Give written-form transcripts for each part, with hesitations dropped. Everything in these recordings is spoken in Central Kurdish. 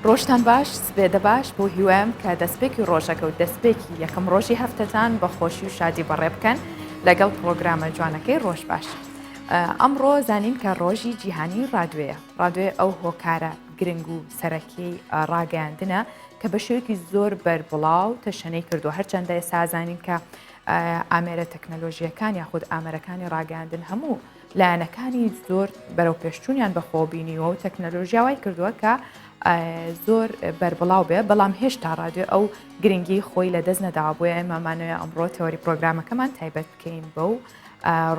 ڕۆژتان باش سبێدە باش بۆ هیوام کە دەستپێکی ڕۆژەکە و دەستپێکی یەکەم ڕۆژی هەفتەتان بە خۆشی و شادی بەڕێ بکەن لەگەڵ پرۆگرامە جوانەکەی ڕۆژ باش. ئەمڕۆ زانین کە ڕۆژی جیهانی ڕادوێیە. ڕادوێ ئەو هۆکارە گرنگ و سەرەکیی ڕاگەیاندنە کە بە شێوەیەکی زۆر بەربڵاو تەشەنەی کردو هەرچەندە ئێستا زانین کە ئامێرە تەکنەلۆژیەکان یاخود ئامەرەکانی ڕاگەاندن هەموو لایەنەکانی زۆر بەرەو پێشچوونیان بەخۆبینیەوە و تەکنەلۆژیاوای کردووە کە زۆر بەربڵاو بێ بەڵام هێشتا ڕادیۆ ئەو گرنگی خۆی لە دەست نەداوە بۆیە ئێمەمانەوێت ئەمڕۆ تەوەری پرۆگرامەکەمان تایبەت بکەین بەو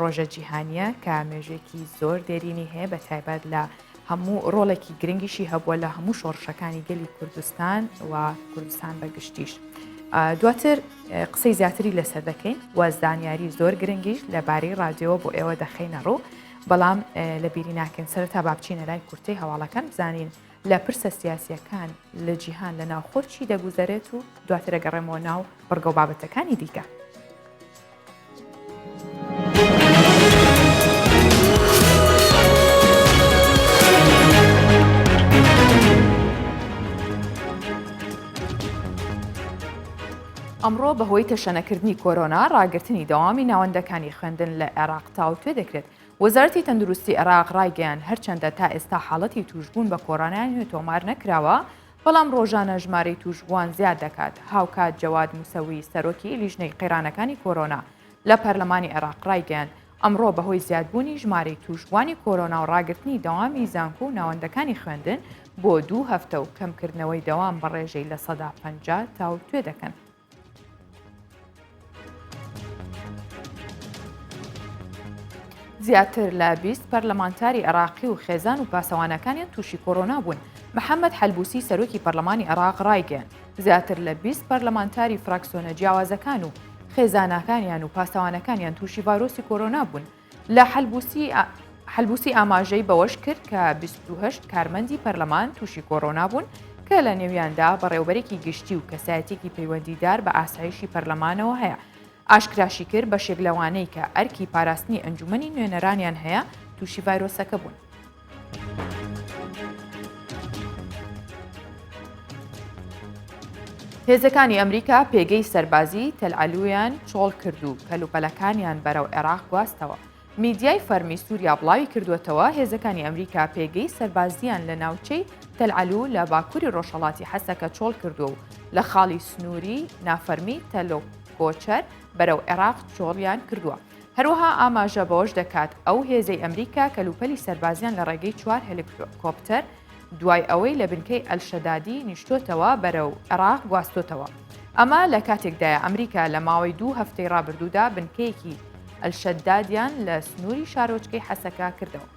ڕۆژە جیهانیە کە مێژوێکی زۆر دێرینی هەیە بە تایبەت لە هەموو ڕۆڵێکی گرنگیشی هەبووە لە هەموو شۆڕشەکانی گەلی کوردستان و کوردستان بەگشتیش. دواتر قسەی زیاتری لەسەر دەکەین و زانیاری زۆر گرنگیش لەبارەی ڕادیۆ بۆ ئێوە دەخەینە ڕوو بەڵام لە بیری ناکەین سەرەتا با بچینە لای کورتەی هەواڵەکان بزانین لە پرسە سیاسیەکان لە جیهان لە ناوخۆچی دەگوزارێت و دواتر ئەگەڕێمەوە ناو بەرگە و بابەتەکانی دیکە. ئەمڕۆ بەهۆی تەشەنەکردنی کۆرۆنا ڕاگررتنی دەوامی ناوەندەکانی خوێندن لە عێراق تاوتوێ دەکرێت. وەزارەتی تەندروستی عێراق ڕایگەیان هەرچەندە تا ئێستا حاڵەتی توشبوون بە کۆرۆنایان تۆمار نەکراوە بەڵام ڕۆژانە ژمارەی توشبووان زیاد دەکات. هاوکات جەواد موسەوی سەرۆکی لیژنەی قەیرانەکانی کۆرۆنا لە پەرلەمانی عێراق ڕایگەیان ئەمڕۆ بەهۆی زیادبوونی ژمارەی توشبوانی کۆرۆنا و ڕاگررتنی دەوامی زانکۆ و ناوەندەکانی خوێندن بۆ 2 هەفتە و کەمکردنەوەی دەوام بە ڕێژەی لە 150 تاوتوێ دەکەن. زیاتر لە 20 پەرلەمانتاری عێراقی و خێزان و پاسەوانەکانیان تووشی کۆرۆنا بوون. محەممەد حەلبوسی سەرۆکی پەرلەمانی عێراق ڕایگەیان زیاتر لە 20 پەرلەمانتاری فراکسیۆنە جیاوازەکان و خێزانەکانیان و پاسەوانەکانیان تووشی ڤایرۆسی کۆرۆنا بوون. لە حەلبوسی ئاماژەی بەوەش کرد کە 28 کارمەندی پەرلەمان تووشی کۆرۆنا بوون کە لە نێویاندا بەڕێوەبەرێکی گشتی و کەسایەتێکی پەیوەندیدار بە ئاسایشی پەرلەمانەوە هەیە. ئاشکراشی کرد بە شێک لەوانەی کە ئەرکی پاراستنی ئەنجومەنی نوێنەرانیان هەیە تووشی ڤایرۆسەکە بوون. هێزەکانی ئەمریکا پێگەی سەربازی تەلعەلویان چۆڵ کرد و کەلوپەلەکانیان بەرەو عێراق گواستەوە. میدیای فەرمی سووریا بڵاوی کردوێتەوە هێزەکانی ئەمریکا پێگەی سەربازیان لە ناوچەی تەلعەلو لە باکووری ڕۆژهەڵاتی حەسەکە چۆڵ کردو و لە خاڵی سنووری نافەرمی تەلۆکۆچەر بەرەو عێراق چۆڵیان کردووە. هەروەها ئاماژە بەوەش دەکات ئەو هێزەی ئەمریکا کەلوپەلی سەربازیان لە ڕێگەی 4 هێلیکۆپتەر دوای ئەوەی لە بنکەی ئەلشەدادی نیشتۆتەوە بەرەو عێراق گواستۆتەوە. ئەمە لە کاتێکدایە ئەمریکا لە ماوەی 2 هەفتەی ڕابردوودا بنکەیەکی ئەلشەدادیان لە سنووری شارۆچکەی حەسەکە کردەوە.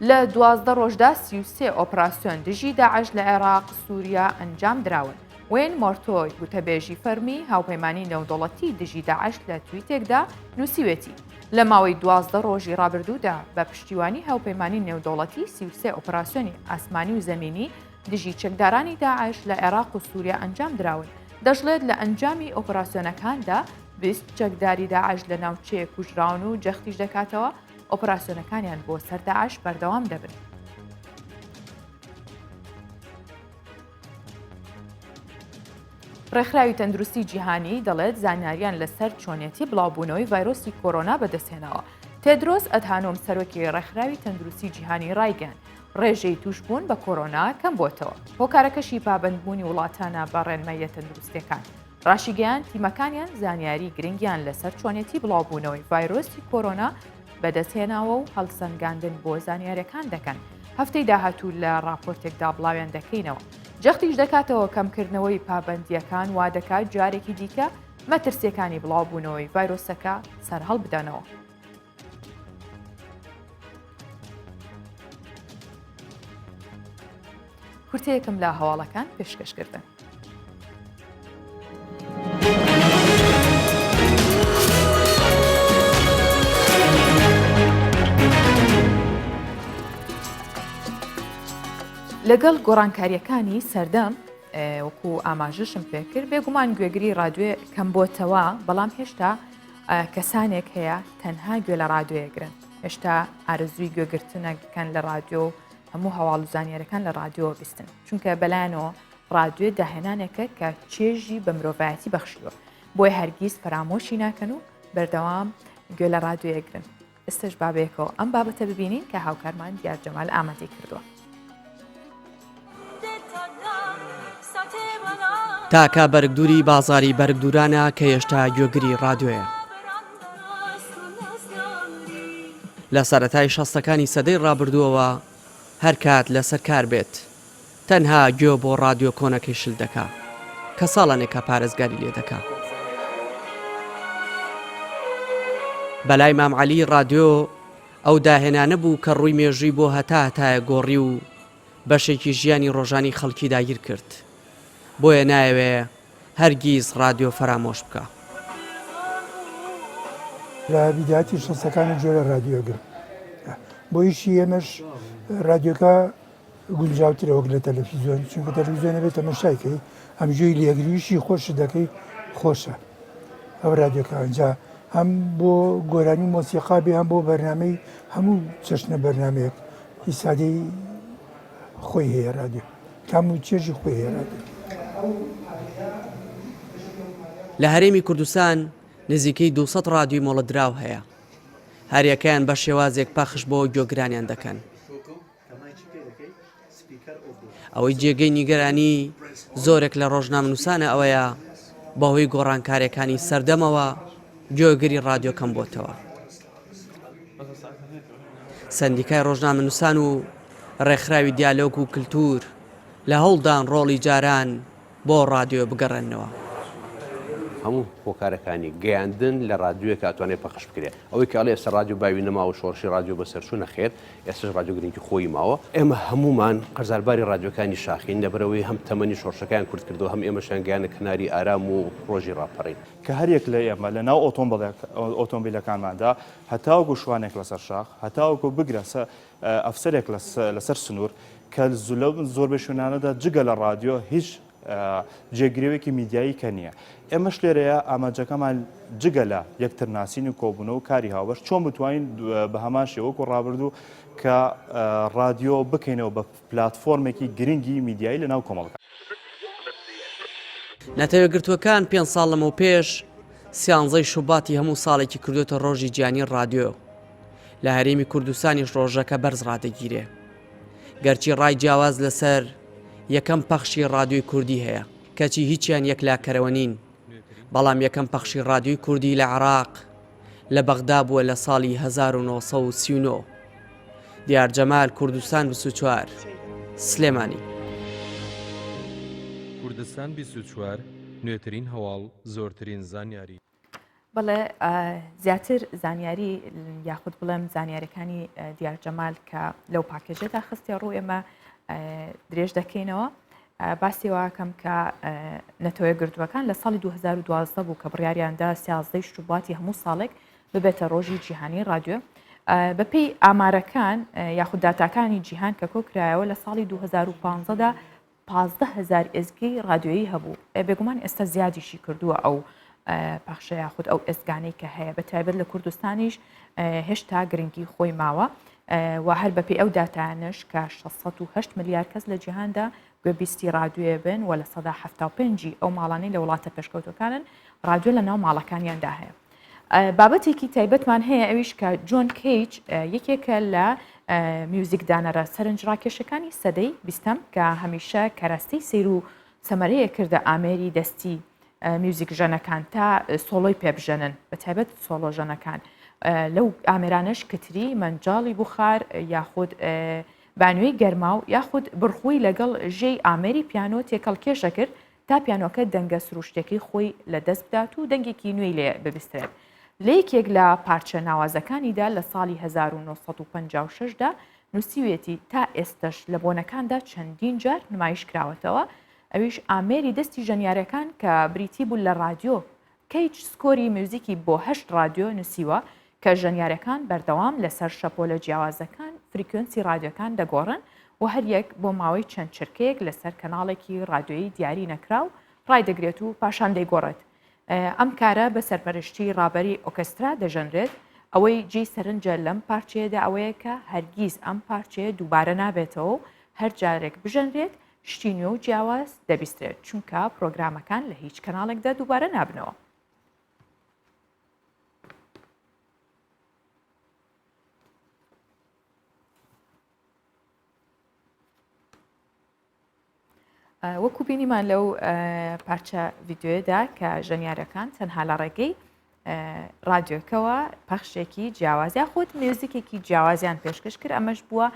لە 12 ڕۆژدا 33 ئۆپراسیۆن دژی داعش لە عێراق سووریا ئەنجام دراون. وێن مۆرتۆی وتەبێژی فەرمی هاوپەیمانی نێودەوڵەتی دژی داعش لە تویتێکدا نووسیوێتی لە ماوەی 12 ڕۆژی ڕابردوودا بە پشتیوانی هاوپەیمانی نێودەوڵەتی 33 ئۆپراسیۆنی ئاسمانی و زەمینی دژی چەکدارانی داعش لە عێراق و سووریا ئەنجام دراون. دەژڵێت لە ئەنجامی ئۆپراسیۆنەکاندا 20 چەکداری داعش لە ناوچەیە کوژراون و جەختیش دەکاتەوە ئۆپراسیۆنەکانیان بۆ سەر داعش بەردەوام دەبن. ڕێکخراوی تەندروستی جیهانی دەڵێت زانیاریان لەسەر چۆنیەتی بڵاوبوونەوەی ڤایرۆسی کۆرۆنا بەدەستهێنەوە. تێدرۆس ئەدهانۆم سەرۆکی ڕێکخراوی تەندروستی جیهانی ڕایگەیان ڕێژەی توشبوون بە کۆرۆنا کەم بۆتەوە. هۆکارەکەشی پابەندبوونی وڵاتانە بە ڕێنمەیە تەندروستیەکان. ڕاشیگەیان تیمەکانیان زانیاری گرنگیان لەسەر چۆنیەتی بڵاوبوونەوەی ڤایرۆسی کۆرۆنا بەدەستهێناوە و هەڵسەنگاندن بۆ زانیاریەکان دەکەن. هەفتەی داهاتوو لە راپۆرتێکدا بڵاویان دەکەینەوە. جەختیش دەکاتەوە کەمکردنەوەی پابەندیەکان وا دەکات جارێکی دیکە مەترسیەکانی بڵاوبوونەوەی ڤایرۆسەکە سەرهەڵ بدەنەوە. کورتەیەکم لە هەواڵەکان پێشکەشکردن. لەگەڵ گۆڕانکاریەکانی سەردەم وەکو ئاماژەشم پێکرد بێگومان گوێگری ڕادیۆ کەم بۆتەوە بەڵام هێشتا کەسانێک هەیە تەنها گوێ لە ڕادیۆیەگرن. هێشتا ئارزووی گوێگرتنەکەن لە رادیۆ و هەموو هەواڵ و زانیاریەکان لە رادیۆ بیستن چونکە بەلایەنەوە رادیۆ داهێنانێکە کە چێژی بە مرۆڤایەتی بەخشیوە بۆی هەرگیز فەرامۆشی ناکەن و بەردەوام گوێ لە رادیۆیەگرن ئێستش بابێکەوە ئەم بابەتە ببینین کە هاوکارمان دیار جەمال ئامادەی کردووە. تاکە بەرگدووری بازاری بەرگدورانە کە هێشتا گوێگری رادیۆیە. لە سەرەتای شەستەکانی سەدەی ڕابردووەوە هەر کات لەسەر کار بێت تەنها گوێ بۆ رادیۆ کۆنەکەی شل دەکا کە ساڵانێکە پارێزگاری لێ دەکا. بەلای مام عەلی رادیۆ ئەو داهێنانە بوو کە ڕووی مێژووی بۆ هەتایە گۆڕی و بەشێکی ژیانی ڕۆژانی خەڵکی داگیر کرد بۆیە نایەوێ هەرگیز رادیۆ فەرامۆش بکە. لە بیداتی شەستەکانی جۆرە رادیۆگر بۆ ئیشی ئێمەش رادیۆکە گونجاوترە وەک لە تەلەڤیزیۆن چونکە تەلەڤیزیۆنە بێت تەماشایکەی هەمجۆی لێگریشی خۆش دەکەی خۆشە ئەو رادیۆکە ئەنجا هەم بۆ گۆرانی مۆسیقا بێ هەم بۆ بەرنامەی هەموو چەشنە بەرنمەیەک ئیسادەی خۆی هەیە رادیۆ کام و چێژی خۆی هەیە رادیۆ. لە هەرێمی کوردستان نزیکەی 200 رادیۆی مۆڵەتدراو هەیە هەریەکەیان بە شێوازێک پەخش بۆ گوێگرانیان دەکەن. ئەوەی جێگەی نیگەرانی زۆرێک لە ڕۆژنامەنووسانە ئەوەیە بەهۆی گۆڕانکاریەکانی سەردەمەوە گوێگری رادیۆ کەم بۆتەوە. سەندیکای ڕۆژنامەنووسان و ڕێکخراوی دیالۆگ و کللتور لە هەوڵدان ڕۆڵی جاران بۆ رادیۆ بگەڕێنەوە. هەموو هۆکارەکانی گەیاندن لە رادیۆیەکە ئەتوانێت پەخش بکرێت ئەوەی کاڵێ ئێستا رادیۆ باوی نەماوە شۆڕشی رادیۆ بەسەرچوو نەخێت ئێستش رادیۆ گرنگی خۆی ماوە ئێمە هەمومان قەرزارباری رادیۆکانی شاخین لەبەرەوەی هەم تەمەنی شۆڕشەکان کورت کردەوە هەم ئێمەشیان گیانە کناری ئارام و ڕۆژی ڕاپەڕین کە هەرێک لە ئێمە لە ناو ئۆتۆمبیلەکانماندا هەتاوەکو شوانێک لەسەر شاخ هەتاوەکو بگرە ئەفسەرێک لەسەر سنوور کە زۆربەی شوێنانەدا جگە لە رادیۆ هیچ جێگرێوێکی میدیایی کە نییە. ئێمەش لێرەیە ئاماجەکەمان جگە لە یەکترناسین و کۆبوونە و کاری هاوبەش چۆن بتوانین بە هەمان شێوەکو ڕابردوو کە رادیۆ بکەینەوە بە پلاتفۆرمێکی گرنگی میدیایی لە ناو کۆمەڵەکە. نەتەوەگرتووەکان 5 ساڵ لەمە پێش 13 شوباتی هەموو ساڵێکی کردوتە ڕۆژی گیانی رادیۆ لە هەرێمی کوردستانیش ڕۆژەکە بەرز ڕادەگیرێ گەرچی ڕای جیاواز لەسەر یەکەم پەخشی رادیۆی کوردی هەیە کەچی هیچیان یەکلاکەرەوە نین بەڵام یەکەم پەخشی رادیۆی کوردی لە عێراق لە بەغدا بووە لە ساڵی 1939 دیار جەمال کوردستان 24 سلێمانی کوردستان 24 نوێترین هەواڵ زۆرترین زانیاری بەڵێ زیاتر زانیاری یاخود بڵێم زانیاریەکانی دیار جەمال کە لەو پاکێژێدا خستی ڕوو ئێمە درێژ دەکەینەوە باسی واکەم کە نەتەوەیەگرتووەکان لە ساڵی 2012 بوو کە بڕیاریاندا 13 شوباتی هەموو ساڵێک ببێتە ڕۆژی جیهانی رادیۆ بەپێی ئامارەکان یاخود داتاکانی جیهان کە کۆکرایەوە لە ساڵی 2015دا 15,000 ئێزگەی رادیۆیی هەبوو بێگومان ئێستا زیادیشی کردووە ئەو پەخشە یاخود ئەو ئێزگانەی کە هەیە بە تایبەت لە کوردستانیش هێشتا گرنگی خۆی ماوە و هەر بەپێی ئەو داتانش کە 608 ملیار کەس لە جیهاندا گوێبیستی رادیۆیە بن و لە 175 ئەو ماڵانەی لە وڵاتە پێشکەوتەکانن رادیۆ لە ناو ماڵەکانیاندا هەیە. بابەتێکی تایبەتمان هەیە ئەویش کە جۆن کەیج یەکێکە لە میوزیکدانەرە سەرنجڕاکێشەکانی سەدەی 20 کە هەمیشە کەرەستەی سیر و سەمەرەیە کردە ئامێری دەستی میوزیک ژەنەکان تا سۆڵۆی پێبژەنن بە تایبەت سۆڵۆ ژەنەکان لەو ئامێرانش کتری مەنجاڵی بوخار یاخود بانوێی گەرما و یاخود بڕخووی لەگەڵ ژێی ئامێری پیانۆ تێکەڵکێشە کرد تا پیانۆکە دەنگە سروشتێکی خۆی لە دەست بدات و دەنگێکی نوێی لێ ببسترێت. لە یەکێک لە پارچە ناوازەکانیدا لە ساڵی 1956دا نووسیوێتی تا ئێستش لە بۆنەکاندا چەندین جار نمایش کراوەتەوە ئەویش ئامێری دەستی ژەنیارەکان کە بریتی بوو لە رادیۆ کەیج سکۆری میوزیکی بۆ 8 رادیۆ نووسیوە کە ژەنیارەکان بەردەوام لەسەر شەپۆلە جیاوازەکان فریکوێنسی رادیۆکان دەگۆڕن و هەر یەک بۆ ماوەی چەند چرکەیەک لەسەر کەناڵێکی رادیۆیی دیاری نەکراو ڕایدەگرێت و پاشان دەیگۆڕێت. ئەم کارە بە سەرپەرشتی ڕابەری ئۆکەسترا دەژەنرێت ئەوەی جێی سەرنجە لەم پارچەیەدا ئەوەیە کە هەرگیز ئەم پارچەیە دووبارە نابێتەوە هەر جارێک بژەنرێت شتینیۆ و جیاواز دەبیسترێت چونکە پرۆگرامەکان لە هیچ کەناڵێکدا دووبارە نابنەوە. وەکو بینیمان لەو پارچە ڤیددیۆدا کە ژەنیارەکان تەنها لە ڕێگەی رادیۆکەوە پەخشێکی جیاوازیا خۆت میوزیکێکی جیاوازیان پێشکەش کرد ئەمەش بووە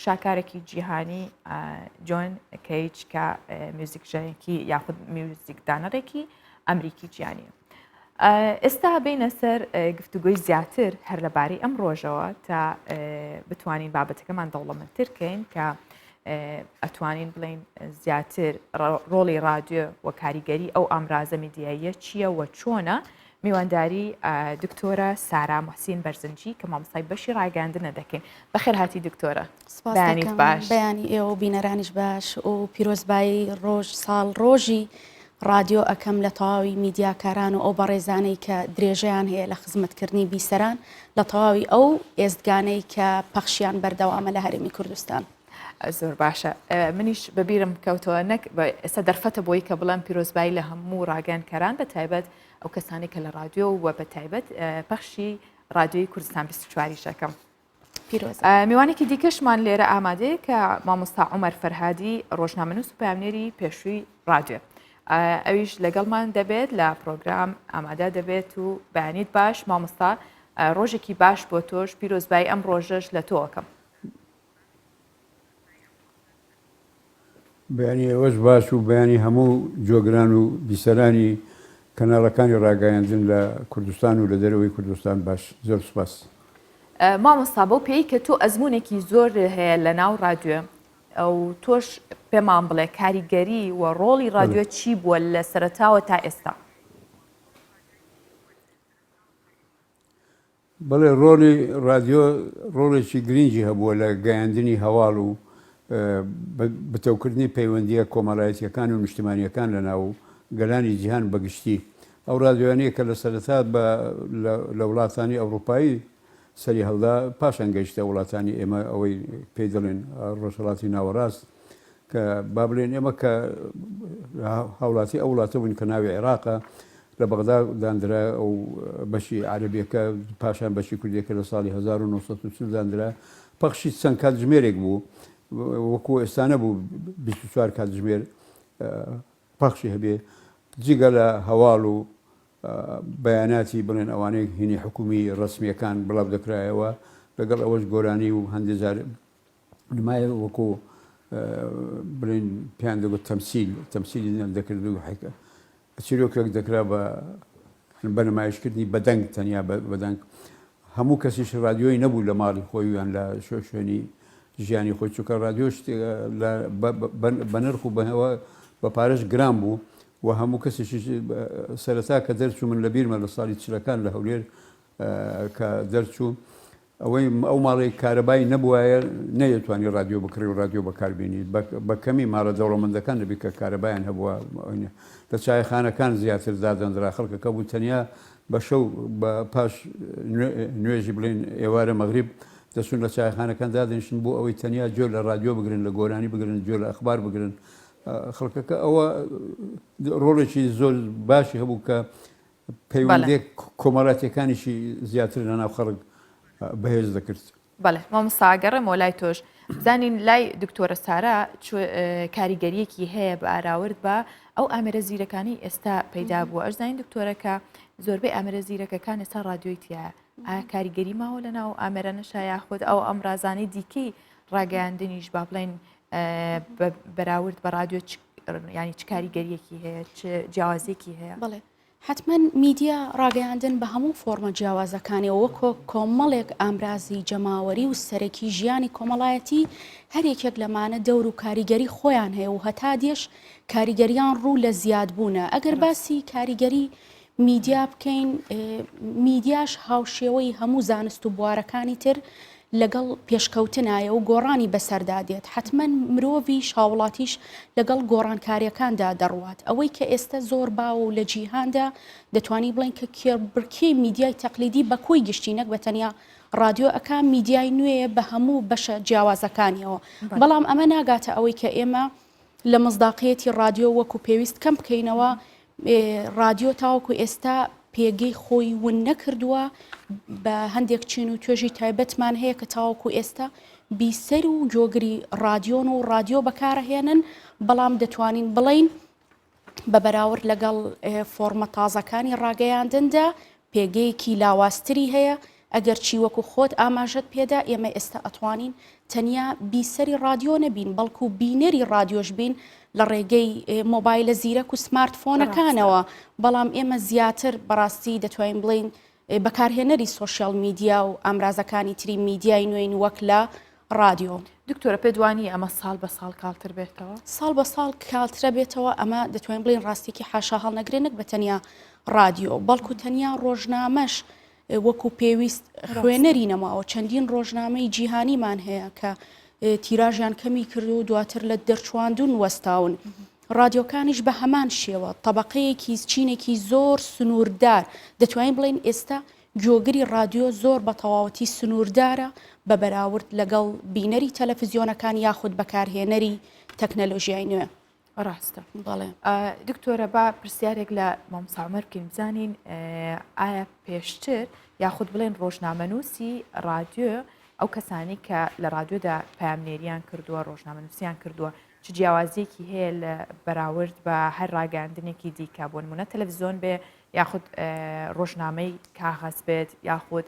شاکارێکی جیهانی جۆن کەیج کە میوزیکژەیەکی یاخود میوزیکدانەرێکی ئەمریکی جیهانیە. ئێستا بینە سەر گفتوگۆی زیاتر هەر لەبارەی ئەم ڕۆژەوە تا بتوانین بابەتەکەمان دەوڵەمەندتر بکەین کە ئەتوانین بڵین زیاتر ڕۆڵی رادیۆ و کاریگەری ئەو ئامرازە میدیاییە چییە و چۆنە میوانداری دکتۆرە سارا محسین بەرزنجی کە مامۆستای بەشی ڕاگەاندنە دەکەین. بەخێر هاتی دکتۆرە. بەیانیت باش. بەیانی ئێوە و بینەرانیش باش و پیرۆزبایی ڕۆژ ساڵ ڕۆژی رادیۆ ئەەکەم لە تەواوی میدیاکاران و ئەو بەڕێزانەی کە درێژەیان هەیە لە خزمەتکردنی بیسەران لە تەواوی ئەو ئێزگانەی کە پەخشیان بەردەوامە لە هەرێمی کوردستان. زۆر باشە. منیش بەبیرم کەوتەوە نەک ئێستا دەرفەتە بۆی کە بڵام پیرۆزبایی لە هەموو ڕاگەنکەران بە تایبەت ئەو کەسانی کە لە رادیۆ و بە تایبەت پەخشی رادیۆی کوردستان 24 شەکەم. پیرۆز. میوانێکی دیکەشمان لێرە ئامادەیە کە مامۆستا عومەر فەرهادی ڕۆژنامەنووس و پامنێری پێشووی رادیۆ. ئەویش لەگەڵمان دەبێت لە پرۆگرام ئامادە دەبێت و بەیانیت باش مامۆستا ڕۆژێکی باش بۆ تۆش پیرۆزبایی ئەم ڕۆژەش لە تۆکەم. بەیانی ئەوەش باش و بەیانی هەموو جۆگران و بیسەرانی کەناڵەکانی ڕاگەیاندن لە کوردستان و لە دەرەوەی کوردستان باش. زۆر سوپاس. مامۆستا بۆ پێی کە تۆ ئەزمونێکی زۆر هەیە لە ناو رادیۆ ئەو تۆش پێمان بڵێ کاریگەری و ڕۆڵی رادیۆ چی بووە لە سەرەتاوە تا ئێستا؟ بەڵێ ڕۆڵی رادیۆ ڕۆڵێکی گرنگی هەبووە لە گەیاندنی هەواڵ و بتەوکردنی پەیوەندیە کۆمەڵایەتیەکان و نیشتیمانیەکان لە ناو گەلانی جیهان بەگشتی. ئەو رادیۆیانەیە کە لە سەرەتا لە وڵاتانی ئەوروپایی سەری هەڵدا پاشان گەیشتە وڵاتانی ئێمە ئەوەی پێی دەڵێن ڕۆژهەڵاتی ناوەڕاست کە با بڵێن ئێمە کە هاوڵاتی ئەو وڵاتە بوون کە ناوی عێراقە لە بەغدا دانرا ئەو بەشی عەرەبیەکە پاشان بەشی کوردیەکە لە ساڵی 1940 دانرا پەخشی چەند کاتژمێرێک بوو وەکو ئێستانە بوو 24 کاتژمێر پەخشی هەبێ جگە لە هەواڵ و بەیاناتی بڵێن ئەوانەیە هینی حکومی ڕسمیەکان بڵاو دەکرایەوە لەگەڵ ئەوەش گۆرانی و هەندێک جار نمایە وەکو بڵێن پێیان دەگوت تەمسیلی دەکرد و چیرۆکێک دەکرا بە نمایشکردنی بەدەنگ تەنیا بەدەنگ. هەموو کەسیش رادیۆی نەبوو لە ماڵی خۆی یان لە شوێنی ژیانی خۆی چووکە رادیۆ بە نرخ و بە پارەش گران بوو و هەموو کەسێکی سەرەتا کە دەرچوو من لە بیرمە لە ساڵی چلەکان لە هەولێر کە دەرچوو ئەوەی ئەو ماڵی کارەبای نەبووایە نەیەتوانی رادیۆ بکڕی و رادیۆ بەکاربیێنی بە کەمی ماڵە دەوڵەمەندەکان دەبی کە کارەبایان هەبووە لە چایخانەکان زیاتر دادەندرا خەڵکەکە بوو تەنیا بە شەو بە پاش نوێژی بڵێن ئێوارە مەغریب دەچون لە چایخانەکان دادەنیشتن بۆ ئەوەی تەنیا جۆر لە رادیۆ بگرن لە گۆرانی بگرن جۆر لە ئەخبار بگرن. خەڵکەکە ئەوە ڕۆڵێکی زۆر باشی هەبوو کە پەیوەندێک کۆمەڵاتیەکانیشی زیاتر لە ناو خەڵک بەهێز دەکرد. بەڵێ مامۆستاگەڕێم وە لای تۆش بزانین لای دکتۆرە سارا کاریگەریەکی هەیە بە ئاراورد بە ئەو ئامێرە زیرەکانی ئێستا پەیدا بووە. ئەشزانین دکتۆرەکە زۆربەی ئامێرە زیرەکەکان ئێستا رادیۆی تایە. ئایا کاریگەری ماوە لە ناو ئامێرە نەشا یاخود ئەو ئەمرازانەی دیکەی ڕاگەیاندنیش با بڵێن بەراورد بە رادیۆ ینی چ کاریگەریەکی هەیە چ جیاوازێکی هەیە؟ بڵێ حتمما میدیا ڕاگەیاندن بە هەموو فۆرمە جیاوازەکانەوە وەکۆ کۆمەڵێک ئامرازی جەماوەری و سەرەکی ژیانی کۆمەڵایەتی هەرێکێک لەمانە دەور و کاریگەری خۆیان هەیە و هەتا دێش کاریگەریان ڕوو لە زیادبوونە. ئەگەر باسی کاریگەری میدیا بکەین میدیاش هاوشێوەی هەموو زانست و بوارەکانی تر لەگەڵ پێشکەوتنایە و گۆڕانی بەسەردادێت حتمما مرۆڤیش هاوڵاتیش لەگەڵ گۆڕانکاریەکاندا دەڕوات ئەوەی کە ئێستا زۆر باوە و لە جیهاندا دەتوانی بڵین کە کێبڕکێ میدیای تەقلیدی بەکۆی گشتی نەک بەتەنیا رادیۆ ئەکا میدیای نوێیە بە هەموو بەشە جیاوازەکانیەوە بەڵام ئەمە ناگاتە ئەوەی کە ئێمە لە مزداقیەتی رادیۆ وەکو پێویست کەم بکەینەوە رادیۆ تاوەکو ئێستا پێگەی خۆی ون نەکردووە بە هەندێک چین و توێژی تایبەتمان هەیە کە تاوەکو ئێستا بیسەر و جۆگری رادیۆن و رادیۆ بەکارهێنن بەڵام دەتوانین بڵین بە بەراورد لەگەڵ فۆرمە تازەکانی ڕاگەیاندندا پێگەیەکی لاوااستری هەیە ئەگەر چی وەکو خۆت ئاماژەت پێدا ئێمە ئێستا ئەتوانین تەنیا بیسەری رادیۆ نەبین بەڵکو بینەری رادیۆش بین لە ڕێگەی مۆبایلە زیرەک و سمارتفۆنەکانەوە بەڵام ئێمە زیاتر بەڕاستی دەتوانین بڵین بەکارهێنەری سۆشیال میدیا و ئامرازەکانی تری میدیای نوێین وەک لە رادیۆ. دکتۆرە پێدوانی ئەمە ساڵ بە ساڵ کاڵتر بێتەوە؟ ساڵ بە ساڵ کاڵترە بێتەوە ئەمە دەتوانین بڵین ڕاستێکی حاشا هەڵنەگرێنێک بە تەنیا رادیۆ بەڵکو تەنیا ڕۆژنامەش وەکو پێویست خوێنەری نەماوە چەندین ڕۆژنامەی جیهانیمان هەیە کە تیراژیان کەمی کرد و دواتر لە دەرچواندون وەستاون. رادیۆکانیش بە هەمان شێوە طبقەیەکی چینێکی زۆر سنووردار دەتوانین بڵین ئێستا جۆگری رادیۆ زۆر بە تەواوەتی سنووردارە بە بەراورد لەگەڵ بینەری تەلەڤیزیۆنەکان یاخود بەکارهێنەری تەکنەلۆژیای نوێ. ڕاستە بەڵێ دکتۆرە با پرسیارێک لە مامۆستا عومەر بکەین بزانین ئایا پێشتر یاخود بڵێن ڕۆژنامەنووسی رادیۆ ئەو کەسانی کە لە رادیۆدا پامنێریان کردووە ڕۆژنامەنووسیان کردووە چ جیاوازیەکی هەیە لە بەراورد بە هەر ڕاگەاندنێکی دیکە بۆ نمونە تەلەڤیزۆن بێ یاخود ڕۆژنامەی کاغەز بێت یاخود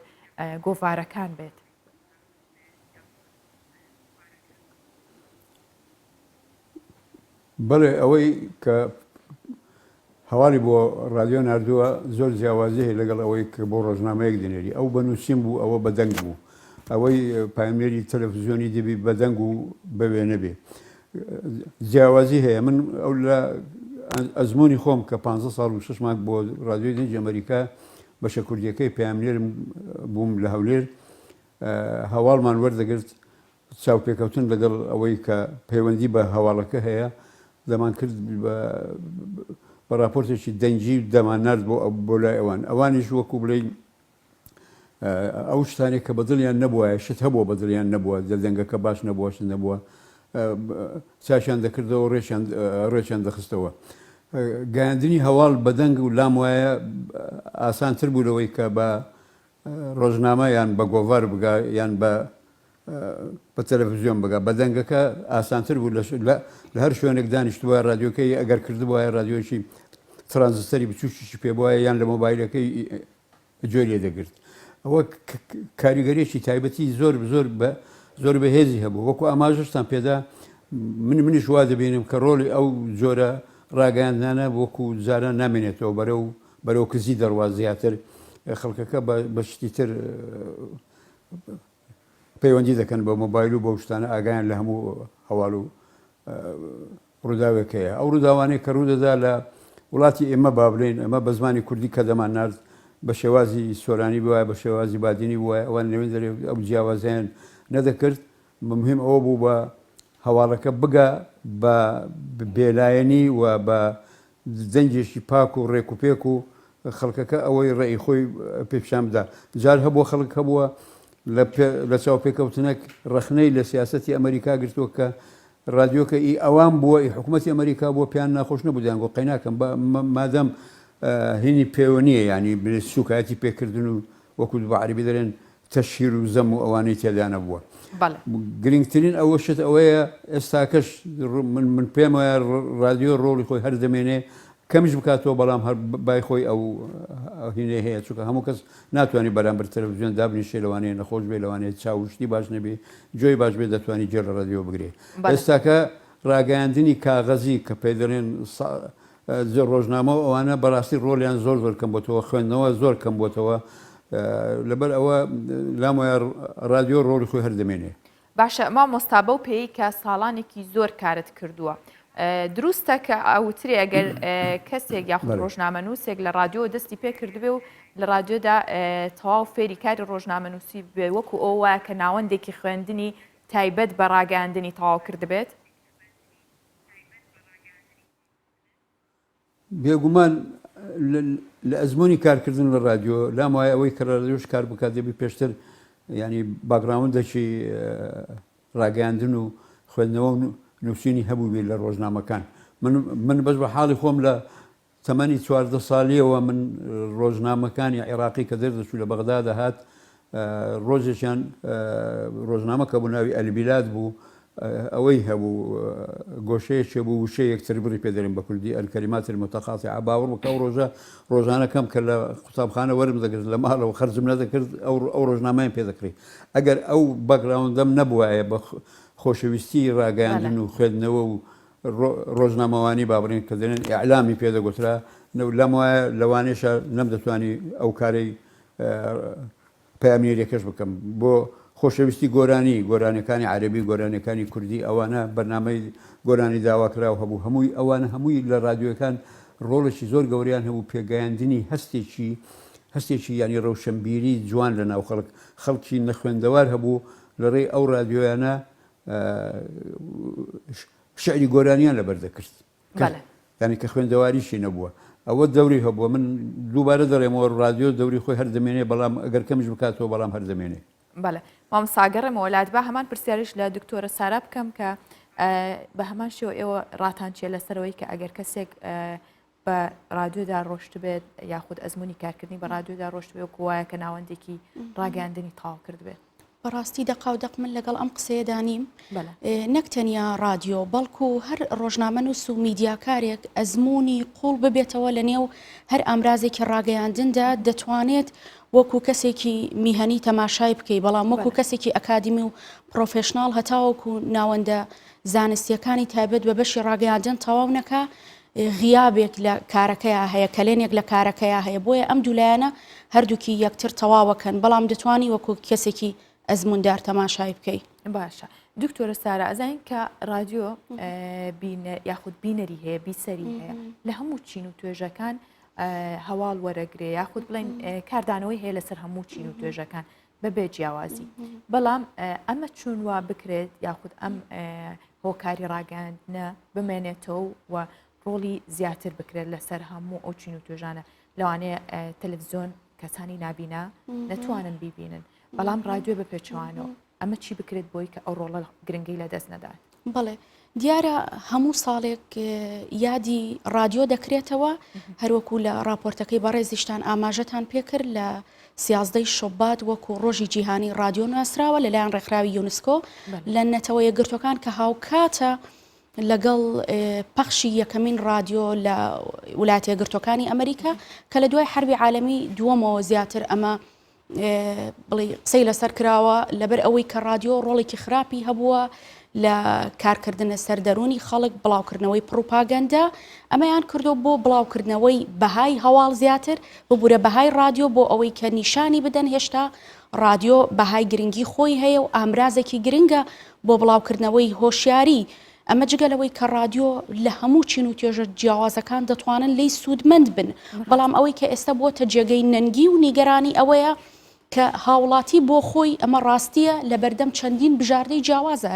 گۆڤارەکان بێت؟ بەڵێ ئەوەی کە هەواڵی بۆ رادیۆ نردووە زۆر جیاوازی هەیە لەگەڵ ئەوەی کە بۆ ڕۆژنامەیەک دێنێری ئەو بەنووسین بوو ئەوە بەدەنگ بوو ئەوەی پایمێری تەلەڤیزیۆنی دەبی بەدەنگ و بەوێ نەبێ جیاوازی هەیە. من ئەو لە ئەزمموی خۆم کە 15 ساڵ و 6 مانگ بۆ رادیۆی دەنج ئەمریکا بەشە کوردیەکەی پامێرم بووم لە هەولێر هەواڵمان وەردەگرت چاوپێکەوتن لەگەڵ ئەوەی کە پەیوەندی بە هەواڵەکە هەیە دەمان کرد بە راپۆرتێکی دەنجی دەمان نرد بۆ لای ئەوانیش وەکو بڵین ئەو شتانێک کە بەدڵیان نەبووە شت هەبووە بەدڵیان نەبووە دەنگەکە باش نەبووە شت نەبووە چاشیان دەکردەوە ڕێکیان دەخستەوە. گەیاندنی هەواڵ بەدەنگ و لام وایە ئاسانتر بوو لەوەی کە بە ڕۆژنامە یان بە گۆڤار بگا یان بە تەلەڤیزیۆن بگا بەدەنگەکە ئاسانتر بوو لە هەر شوێنێک دانیشتووە رادیۆکەی ئەگەر کردبووە رادیۆکی ترانزستەری بچوشیشی پێبووە یان لە مۆبایلەکەی جۆی لێ دەگرت. ئەوە کاریگەریەکی تایبەتی زۆر بەهێزی هەبوو وەکو ئاماژشتان پێدا منیش وا دەبینم کە ڕۆڵی ئەو جۆرە ڕاگەاندانە وەکو جارە نامێنێتەوە بەرەو کزی دەڕوا زیاتر خەڵکەکە بە شتی تر پەیوەندی دەکەن بە مۆبایل و بە شتانە ئاگایان لە هەموو هەواڵ و ڕووداوێکەیە. ئەو ڕووداوانەی کە ڕوودەدا لە وڵاتی ئێمە با بڵێن ئەمە بە زمانی کوردی کە دەمان نرد بە شێوازی سۆرانی بووە بە شێوازی بادینی بووە ئەوان نوێن دەرێ ئەو جیاوازیان نەدەکرد مهم ئەوە بوو بە هەواڵەکە بگە بە بێلایەنی و بە دەنجێکی پاک و ڕێک و پێک و خەڵکەکە ئەوەی ڕێی خۆی پێشان بدا. جار هەبووە خەڵک هەبووە لە چاوپێکەوتنێک ڕخنەی لە سیاسەتی ئەمریکا گرتووە کە رادیۆکە ئەوان بووە حکوومەتی ئەمریکا بۆ پیان ناخۆش نەبوودیان گۆ قەیناکەم مادەم هینی پەیوەنیە ینی سوکایەتی پێکردن و وەکو بە عەربی دەڵێن تەشهیر و زەم و ئەوانەی تێدا نەبووە. گرنگترین ئەوە شت ئەوەیە ئێستاکەش من پێم وایە رادیۆ ڕۆڵی خۆی هەر دەمێنێ کەمیش بکاتەوە بەڵام هەر بای خۆی ئەو هینێ هەیە چونکە هەموو کەس ناتوانانی بەرامبەر تەلەڤیزیۆن دابنیشێ لەوانەیە نەخۆش بێ لەوانەیە چاوشتی باش نەبێ جۆی باش بێ دەتوانانی جێر لە رادیۆ بگرێ. ئێستاکە ڕاگەاندنی کاغەزی کە پێی دەڵێن ڕۆژنامە و ئەوانە بەڕاستی ڕۆلیان زۆر کەم بۆتەوە خوێندنەوە زۆر کەم بۆتەوە لەبەر ئەوە لام وایە رادیۆ ڕۆڵی خۆی هەردەمێنێ. باشە مامۆستا بەو پێی کە ساڵانێکی زۆر کارت کردووە دروستە کە ئەوتری ئەگەر کەسێک یاخود ڕۆژنامەنووسێک لە رادیۆ دەستی پێ کردبێ و لە رادیۆدا تەواو فێری کاری ڕۆژنامەنووسی بێ وەکو ئەوە کە ناوەندێکی خوێندنی تایبەت بە ڕاگەاندنی تەواو کردبێت؟ بێگومان لە ئەزمموی کارکردن لە رادیۆ لام وایە ئەوەی کە رادیۆش کار بکات دەبی پێشتر ینی باگراوندێکی ڕاگەاندن و خوێندنەوە و نووسینی هەبوو بێت لە ڕۆژنامەکان. من بەس بە حاڵی خۆم لە تەمەنی 14 ساڵیەوە من ڕۆژنامەکانی عێراقی کە دەردەچوو لە بەغدا دەهات ڕۆژێکیان ڕۆژنامە کە بوو ناوی ئەلبیلاد بوو ئەوەی هەبوو گۆشەیەکێ بوو وشە یەکتر بڕی پێدەرین بە کوردی ئەلکەلیمات المتەقاطع باوەڕ بکە ئەو ڕۆژە ڕۆژانەکەم کە لە قوتابخانە وەرم دەگرت لە ماڵەوە خەرجم نەدەکرد ئەو ڕۆژنامەیان پێ دەکرێت. ئەگەر ئەو بەگراوندەم نەبووایە بە خۆشەویستی ڕاگەاندن و خوێندنەوە و ڕۆژنامەوانی بابڕین کە دێنن ئیعلامی پێدەگوترا لەم وایە لەوانێشە نەمدەتوانی ئەو کارەی پامێریەکەش بکەم بۆ خۆشەویستی گۆرانەکانی عەربی گۆرانەکانی کوردی ئەوانە بەرنامەی گۆرانی داواکراو هەبوو هەمووی ئەوانە هەمووی لە رادیۆەکان ڕۆڵێکی زۆر گەوریان هەبوو پێگەیاندنی هەستێکی ینی ڕەوشەمبیری جوان لە ناو خەڵکی نەخوێندەوار هەبوو لە ڕێی ئەو رادیۆیانە شعری گۆرانیان لەبەردەکرد ینی کە خوێندەواریشی نەبووە. ئەوە دەوری هەبووە من دووبارە دەڕێمەوە رادیۆ دەوری خۆی هەردەمێنێ بەڵام ئەگەر کەمش بکاتەوە بەڵام هەردەمێنێ. بەڵێ مام ساگەڕێمە وڵات بە هەمان پرسیارش لە دکتۆرە سارا بکەم کە بە هەمان شێوە ئێوە ڕاتان چیە لەسەرەوەی کە ئەگەر کەسێک بە رادیۆدا ڕۆشت بێت یاخود ئەزمموی کارکردنی بە رادیۆدا ڕۆشت بێ وایە کە ناوەندێکی ڕاگەاندنی تاوا کرد بێت. بەڕاستی دەقاودەق من لەگەڵ ئەم قسەیەدانیم نەکتەنیا رادیۆ بەڵکو هەر ڕۆژنامەنووس و میدیاکارێک ئەزمموی قوڵ ببێتەوە لە نێو هەر ئامرازێکی ڕاگەیاندندا دەتوانێت وەکو کەسێکی میهەنی تەماشای بکەی بەڵام وەکو کەسێکی ئەکادمی و پرۆفێشناڵ هەتاوەکو ناوەندە زانستیەکانی تایبەت بە بەشی ڕاگەیاندن تەواو نەکا غیابێک لە کارەکەیە هەیە کەلێنێک لە کارەکەیە هەیە بۆیە ئەم دوولایەنە هەردووکی یەکتر تەواوەکەن بەڵام دەتوانی وەکو کەسێکی ئەزموندار تەماشای بکەی. باشە دکتۆرە سارا ئەزانین کە رادیۆ یاخود بینەری هەیە بیسەری هەیە لە هەموو چین و توێژەکان هەواڵ وەرەگرێ یاخود بڵێن کاردانەوەی هەیە لەسەر هەموو چین و توێژەکان بەبێ جیاوازی بەڵام ئەمە چونوا بکرێت یاخود ئەم هۆکاری ڕاگەاندنە بمێنێتەوە و ڕۆڵی زیاتر بکرێت لەسەر هەموو ئەو چین و توێژانە لەوانەیە تەلەڤیزۆن کەسانی نابینە نەتوانن بیبینن بەڵام رادیۆ بە پێچوانەوە ئەمە چی بکرێت بۆی کە ئەو ڕۆڵە گرنگی لە دەست نەدات؟ بڵێ دیارە هەموو ساڵێک یادی رادیۆ دەکرێتەوە هەروەکو لە راپۆرتەکەی بەڕێزیشتان ئاماژەتان پێکرد لە 11 شوبات وەکو ڕۆژی جیهانی رادیۆ ناسراوە لەلایەن ڕێکخراوی یونسکۆ لە نەتەوە یەکگرتوەکان کە هاوکاتە لەگەڵ پەخشی یەکەمین رادیۆ لە وڵاتە یەکگرتوەکانی ئەمریکا کە لە دوای حربی عالەمی دووەمەوە زیاتر ئەمە بڵێ قسەی لەسەر کراوە لەبەر ئەوەی کە رادیۆ ڕۆڵێکی خراپی هەبووە لە کارکردنە سەردەرونی خەڵک بڵاوکردنەوەی پروپاگەندا ئەمەیان کردو بۆ بڵاوکردنەوەی بەهای هەواڵ زیاتر ببوورە بەهای رادیۆ بۆ ئەوەی کە نیشانی بدەن هێشتا رادیۆ بەهای گرنگی خۆی هەیە و ئامرازێکی گرنگە بۆ بڵاوکردنەوەی هۆشیاری ئەمە جگەلەوەی کە رادیۆ لە هەموو چین و توێژە جیاوازەکان دەتوانن لی سوودمەند بن بەڵام ئەوەی کە ئێستا بۆتە جێگەی نەنگی و نیگەرانی ئەوەیە کە هاوڵاتی بۆ خۆی ئەمە ڕاستیە لە بەردەم چەندین بژاردەی جیاوازە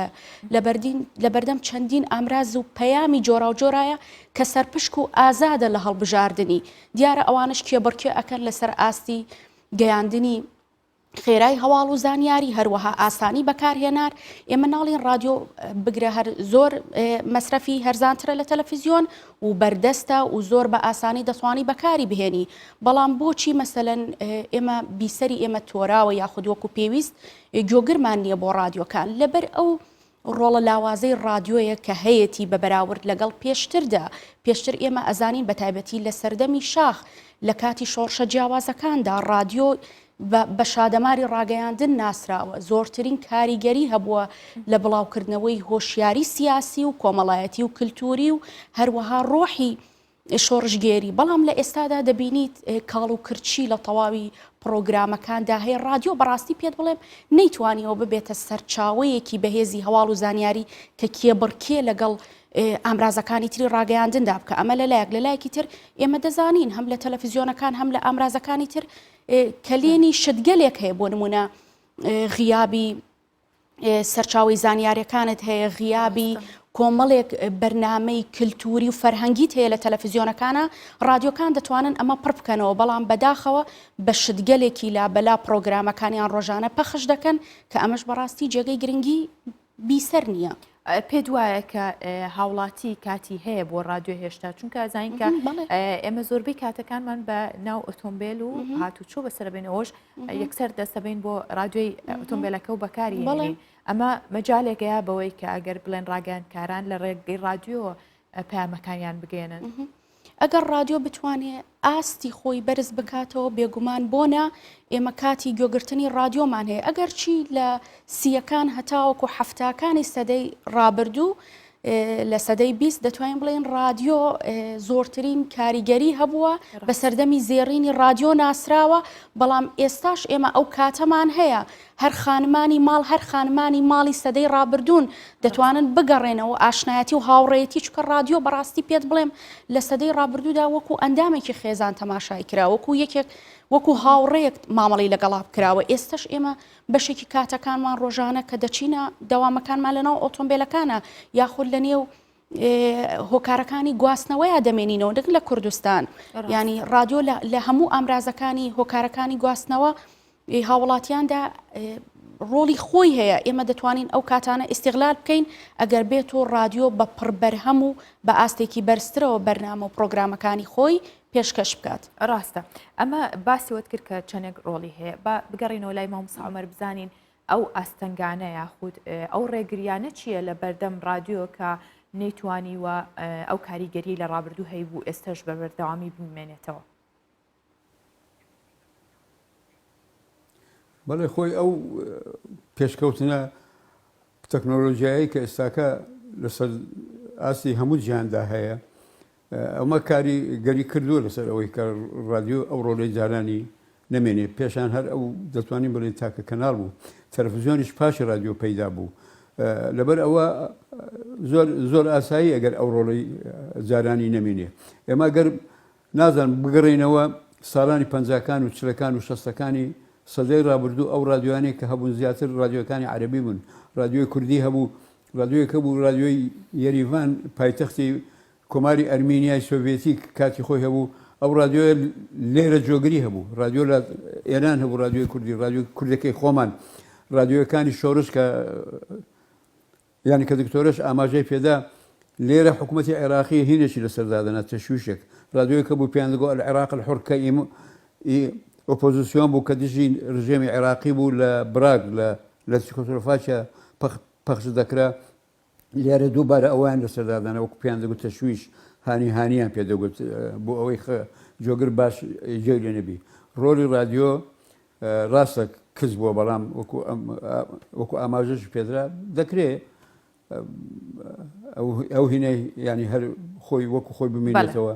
لە بەردەم چەندین ئامراز و پەیامی جۆرا و جۆرایە کە سەرپشک و ئازادە لە هەڵبژاردننی دیارە ئەوانش کێبڕکێ ئەکەن لەسەر ئاستی گەیاندنی خێرای هەواڵ و زانیاری هەروەها ئاسانی بەکارهێنار ئێمە ناڵین رادیۆ بگرە هەر زۆر مەسرەفی هەرزانترە لە تەلەڤیزیۆن و بەردەستە و زۆر بە ئاسانی دەتوانی بەکاری بهێنی بەڵام بۆچی مەسەلەن ئێمە بیسەری ئێمە تۆراوە یاخود وەکو پێویست گۆگرمان نییە بۆ رادیۆکان لەبەر ئەو ڕۆڵە لاوازەی رادیۆیە کە هەیەی بە بەراورد لەگەڵ پێشتر ئێمە ئەزانین بە تایبەتی لە سەردەمی شاخ لە کاتی شۆڕشە جیاوازەکاندا رادیۆ بە شادەماری ڕاگەیاندن ناسراوە زۆرترین کاریگەری هەبووە لە بڵاوکردنەوەی هۆشیاری سیاسی و کۆمەڵایەتی و کللتوری و هەروەها ڕۆحی شۆڕژگێری بەڵام لە ئێستادا دەبینیت کاڵ و کرچی لە تەواوی پرۆگرامەکاندا هەیە رادیۆ بەڕاستی پێت بڵێم نەیتوانیەوە ببێتە سەرچاوەیەکی بەهێزی هەواڵ و زانیاری کە کێبڕکێ لەگەڵ ئامرازەکانی تری ڕاگەیاندندا بکە ئەمە لەلایەک لەلایەکی تر ئێمە دەزانین هەم لە تەلەڤیزیۆنەکان هەم لە ئامرازەکانی تر کەلێنی شتگەلێک هەیە بۆ نمونە غیابی سەرچاوی زانیاریەکانت هەیە غیابی کۆمەڵێک بەرنامەی کللتوری و فەرهەنگیت هەیە لە تەلەڤیزیۆنەکانە رادیۆکان دەتوانن ئەمە پڕ بکەنەوە بەڵام بەداخەوە بە شتگەلێکی لابەلا پرۆگرامەکانیان ڕۆژانە پەخش دەکەن کە ئەمەش بەڕاستی جێگەی گرنگی بیسەر نییە. پێ وایە کە هاوڵاتی کاتی هەیە بۆ رادیۆ هێشتا چونکە زانین کە ئێمە زۆربەی کاتەکانمان بە ناو ئۆتۆمبیل و هاتوچۆ بەسەربێنەوەش یەکسەر دەستەبین بۆ رادیۆی ئۆتۆمبیلەکە و بەکاری هێنین ئەمە مەجالێکەیە بەوەی کە ئەگەر بڵێن ڕاگەیاندکاران لە ڕێگەی رادیۆ پەیامەکانیان بگەێنن. ئەگەر رادیۆ بتوانێت ئاستی خۆی بەرز بکاتەوە بێگومان بۆنە ئێمە کاتی گوێگرتنی رادیۆمان هەیە ئەگەر چی لە سیەکان هەتاوەکو حەفتاکانی سەدەی ڕابردوو لە سەدەی 20 دەتوانین بڵێن رادیۆ زۆرترین کاریگەری هەبووە بە سەردەمی زێڕینی رادیۆ ناسراوە بەڵام ئێستاش ئێمە ئەو کاتەمان هەیە هەر خانمانی ماڵ هەر خانمانی ماڵی سەدەی ڕابردوون دەتوانن بگەڕێنەوە ئاشنایەتی و هاوڕێتی چکە رادیۆ بەڕاستی پێت بڵێم لە سەدەی ڕابردوودا وەکو ئەندامێکی خێزان تەماشای کرا وەکو یەکێک وەکو هاوڕێک مامەڵی لەگەڵا بکراوە ئێستش ئێمە بەشێکی کاتەکانمان ڕۆژانە کە دەچینە دەوامەکانمان لەناو ئۆتۆمبیلەکانە یاخود لە نێو هۆکارەکانی گواستنەوەیە دەمێنینەوە دەک لە کوردستان ینی رادیۆ لە هەموو ئامرازەکانی هۆکارەکانی گواستنەوە هاوڵاتیاندا ڕۆڵی خۆی هەیە ئێمە دەتوانین ئەو کاتانە ئیستیغلال بکەین ئەگەر بێت و رادیۆ بە پڕبەرهەم و بە ئاستێکی بەرزترەوە بەرنامە و پرۆگرامەکانی خۆی پێشکەش بکات. ڕاستە ئەمە باسیوت کرد کە چەندێک ڕۆڵی هەیە بە بگەڕینەوە لای مامۆستا عومەر بزانین ئەو ئاستەنگانە یاخود ئەو ڕێگریانە چییە لە بەردەم رادیۆ کە نەیتوانیوە ئەو کاریگەری لە ڕابردوو هەیە بوو ئێستش بە بەردەوامی بمێنێتەوە. بەڵێ خۆی ئەو پێشکەوتنە تەکنۆلۆژیایی کە ئێستاکە لەسەر ئاستی هەموو جیهاندا هەیە ئەمە کاریگەری کردووە لەسەر ئەوەی کە رادیۆ ئەو ڕۆڵەی جارانی نەمێنێ پێشان هەر ئەو دەتوانین بڵێن تاکە کەناڵ بوو تەلەڤیزیۆنیش پاشی رادیۆ پەیدا بوو لەبەر ئەوە زۆر ئاسایی ئەگەر ئەو ڕۆڵەی جارانی نەمێنێ ئێمە گەر نازانم بگەڕێنەوە ساڵانی پەنجاکان و چلەکان و شەستەکانی سەدەی ڕابردوو ئەو رادیۆیانەی کە هەبوون زیاتر رادیۆکانی عەرەبی بوون رادیۆی کوردی هەبوو رادیۆیەکە بوو رادیۆی یەریڤان پایتەختی کۆماری ئەرمینیای سۆڤێتی کاتی خۆی هەبوو ئەو رادیۆیە لێرە جۆگری هەبوو رادیۆ لە ئێران هەبوو رادیۆی کوردی رادیۆ کوردەکەی خۆمان رادیۆیەکانی شۆڕش کە یانی کە دکتۆرش ئاماژەی پێدا لێرە حکوومەتی عێراقی هینێکی لەسەردادەنا تەشویشێک رادیۆیەکە بوو پێیان دەگۆ العێراق الحوڕ کە ئۆپۆزیسیۆن بوو کە دژی ڕژێمی عێراقی بوو لە براگ لە چکۆسلۆڤاکیا پەخش دەکرا لێرە دووبارە ئەویان لەسەردادانە وەکو پێیان دەگوت تەشویش هانیان پێدەگوت بۆ ئەوەی جۆگر باش جێ لێ نەبی ڕۆلی رادیۆ ڕاستە کەس بووە بەڵام وەکو ئاماژەش پێدرا دەکرێت ئەو هینەی ینی هەر خۆی وەکو خۆی بمێنێتەوە